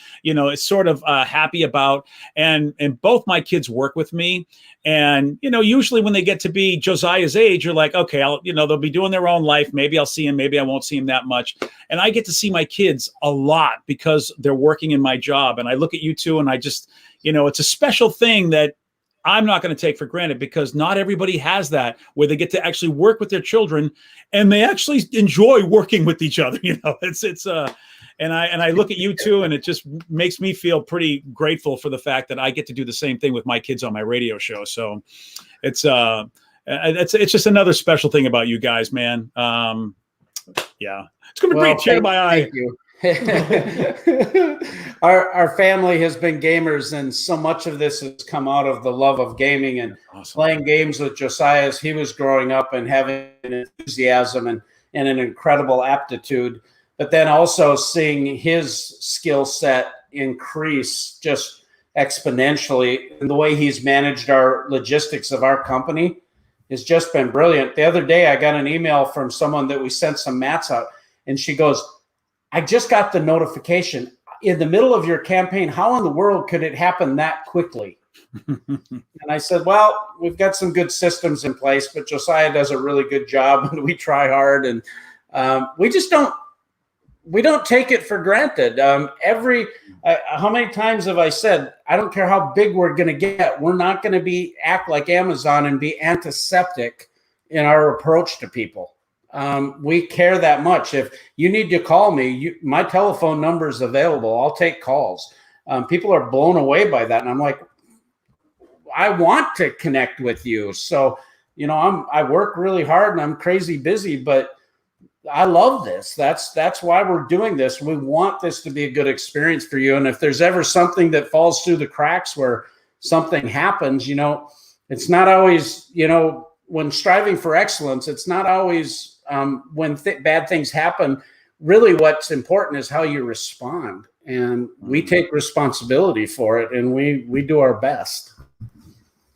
Speaker 3: sort of happy about. And both my kids work with me. And, usually when they get to be Josiah's age, you're like, okay, they'll be doing their own life. Maybe I'll see him. Maybe I won't see him that much. And I get to see my kids a lot because they're working in my job. And I look at you two, and I just, it's a special thing that I'm not going to take for granted, because not everybody has that, where they get to actually work with their children and they actually enjoy working with each other. And I look at you two, and it just makes me feel pretty grateful for the fact that I get to do the same thing with my kids on my radio show. So it's just another special thing about you guys, man. Yeah, it's going to bring a tear to my eye.
Speaker 1: Thank you. Our family has been gamers, and so much of this has come out of the love of gaming and playing games with Josiah as he was growing up, and having an enthusiasm and an incredible aptitude, but then also seeing his skill set increase just exponentially. And the way he's managed our logistics of our company has just been brilliant. The other day, I got an email from someone that we sent some mats out, and she goes, I just got the notification in the middle of your campaign. How in the world could it happen that quickly? And I said, well, we've got some good systems in place, but Josiah does a really good job, and we try hard, and we don't take it for granted. How many times have I said, I don't care how big we're going to get, we're not going to act like Amazon and be antiseptic in our approach to people. We care that much. If you need to call me, my telephone number is available. I'll take calls. People are blown away by that. And I'm like, I want to connect with you. So, I work really hard and I'm crazy busy, but I love this. That's why we're doing this. We want this to be a good experience for you. And if there's ever something that falls through the cracks where something happens, it's not always, when striving for excellence, it's not always when bad things happen. Really what's important is how you respond. And we take responsibility for it, and we do our best.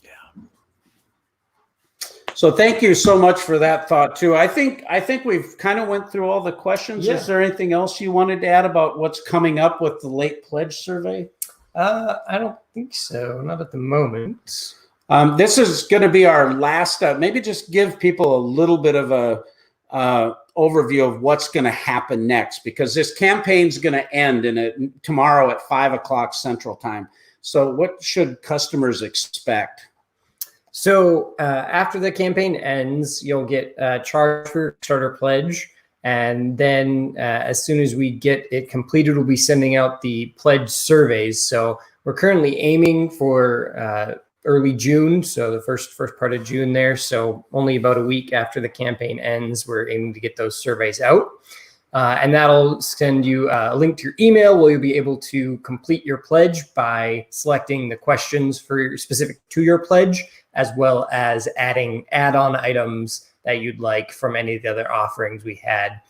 Speaker 1: Yeah. So thank you so much for that thought too. I think we've kind of went through all the questions. Yeah. Is there anything else you wanted to add about what's coming up with the late pledge survey?
Speaker 2: I don't think so. Not at the moment.
Speaker 1: This is going to be our last. Maybe just give people a little bit of a overview of what's going to happen next, because this campaign's going to end tomorrow at 5 o'clock Central Time. So what should customers expect?
Speaker 2: So after the campaign ends, you'll get charged for starter pledge. And then as soon as we get it completed, we'll be sending out the pledge surveys. So we're currently aiming for early June. So the first part of June there. So only about a week after the campaign ends, we're aiming to get those surveys out. And that'll send you a link to your email where you'll be able to complete your pledge by selecting the questions for specific to your pledge, as well as adding add-on items that you'd like from any of the other offerings we had.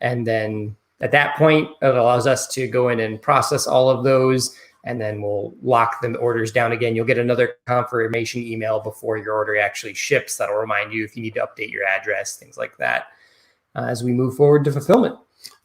Speaker 2: And then at that point, it allows us to go in and process all of those, and then we'll lock the orders down again. You'll get another confirmation email before your order actually ships. That'll remind you if you need to update your address, things like that, as we move forward to fulfillment.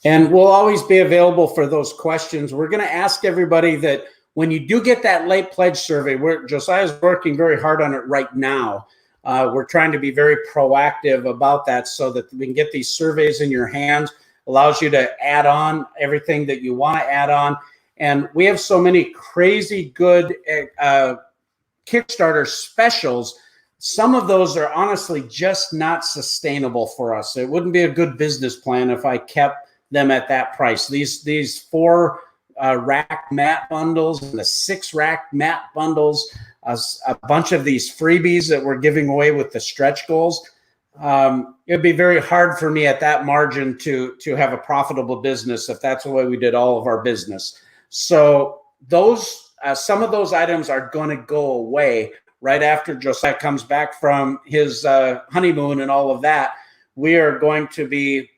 Speaker 1: And we'll always be available for those questions. We're going to ask everybody that when you do get that late pledge survey, Josiah's working very hard on it right now. We're trying to be very proactive about that so that we can get these surveys in your hands, allows you to add on everything that you want to add on. And we have so many crazy good Kickstarter specials. Some of those are honestly just not sustainable for us. It wouldn't be a good business plan if I kept them at that price. These 4 rack mat bundles and the 6 rack mat bundles, a bunch of these freebies that we're giving away with the stretch goals. It'd be very hard for me at that margin to have a profitable business if that's the way we did all of our business. So those some of those items are going to go away right after Josiah comes back from his honeymoon and all of that. We are going to be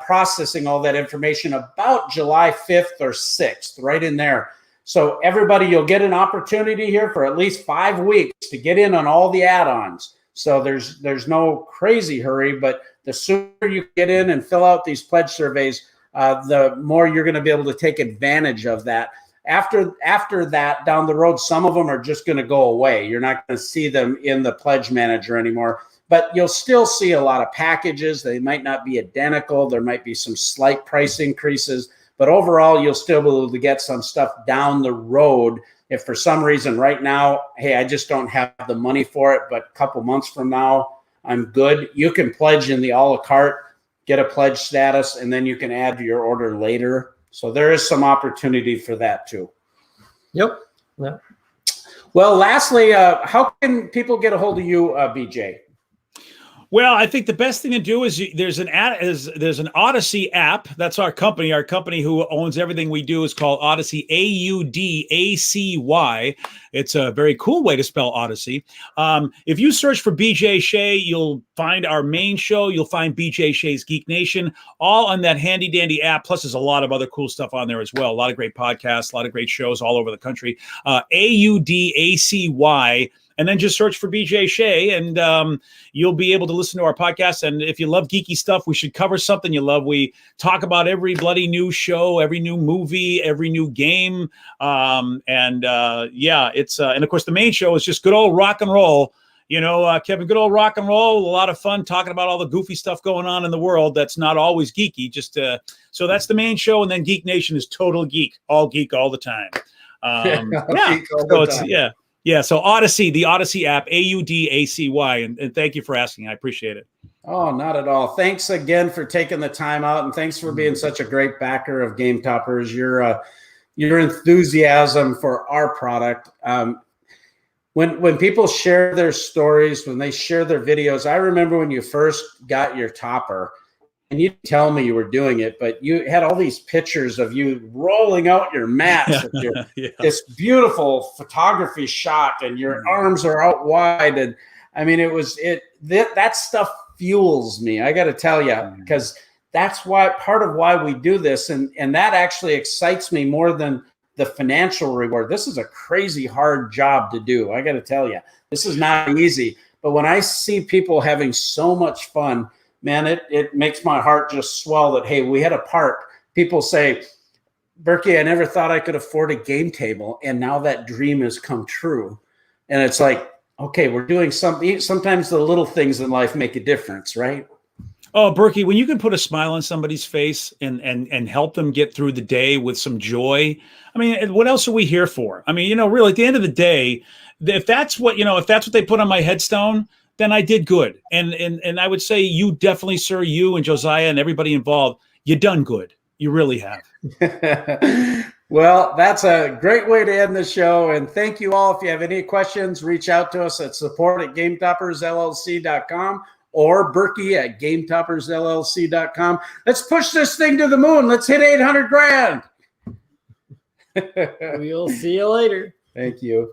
Speaker 1: processing all that information about July 5th or 6th, right in there. So everybody, you'll get an opportunity here for at least 5 weeks to get in on all the add-ons. So there's no crazy hurry, but the sooner you get in and fill out these pledge surveys, the more you're going to be able to take advantage of that. After that, down the road, some of them are just going to go away. You're not going to see them in the pledge manager anymore, but you'll still see a lot of packages. They might not be identical. There might be some slight price increases, but overall, you'll still be able to get some stuff down the road. If for some reason right now, hey, I just don't have the money for it, but a couple months from now, I'm good. You can pledge in the a la carte, get a pledge status, and then you can add to your order later. So there is some opportunity for that too.
Speaker 2: Yep. Yep.
Speaker 1: Well, lastly, how can people get a hold of you, BJ?
Speaker 3: Well, I think the best thing to do is there's an Odyssey app. That's our company. Our company who owns everything we do is called Odyssey, AUDACY. It's a very cool way to spell Odyssey. If you search for BJ Shea, you'll find our main show. You'll find BJ Shea's Geek Nation, all on that handy dandy app. Plus, there's a lot of other cool stuff on there as well. A lot of great podcasts, a lot of great shows all over the country. AUDACY. And then just search for BJ Shea, and you'll be able to listen to our podcast. And if you love geeky stuff, we should cover something you love. We talk about every bloody new show, every new movie, every new game. And of course, the main show is just good old rock and roll. You know, Kevin, good old rock and roll. A lot of fun talking about all the goofy stuff going on in the world that's not always geeky. So that's the main show. And then Geek Nation is total geek all the time. Yeah, so Odyssey, the Odyssey app, AUDACY, and thank you for asking. I appreciate it.
Speaker 1: Oh, not at all. Thanks again for taking the time out, and thanks for being such a great backer of Game Toppers. Your enthusiasm for our product. When people share their stories, when they share their videos, I remember when you first got your topper, and you tell me you were doing it, but you had all these pictures of you rolling out your mats with your, this beautiful photography shot, and your arms are out wide. And I mean, that stuff fuels me. I got to tell you, because that's part of why we do this. And that actually excites me more than the financial reward. This is a crazy hard job to do. I got to tell you, this is not easy. But when I see people having so much fun, man, it makes my heart just swell that, hey, we had a part. People say, Berkey, I never thought I could afford a game table, and now that dream has come true. And it's like, okay, we're doing something. Sometimes the little things in life make a difference, right?
Speaker 3: Oh, Berkey, when you can put a smile on somebody's face and help them get through the day with some joy, I mean, what else are we here for? I mean, really, at the end of the day, if that's what they put on my headstone, then I did good. And I would say you definitely, sir, you and Josiah and everybody involved, you done good. You really have.
Speaker 1: Well, that's a great way to end the show. And thank you all. If you have any questions, reach out to us at support@GameToppersLLC.com or Berkey@GameToppersLLC.com. Let's push this thing to the moon. Let's hit 800 grand.
Speaker 2: We'll see you later.
Speaker 1: Thank you.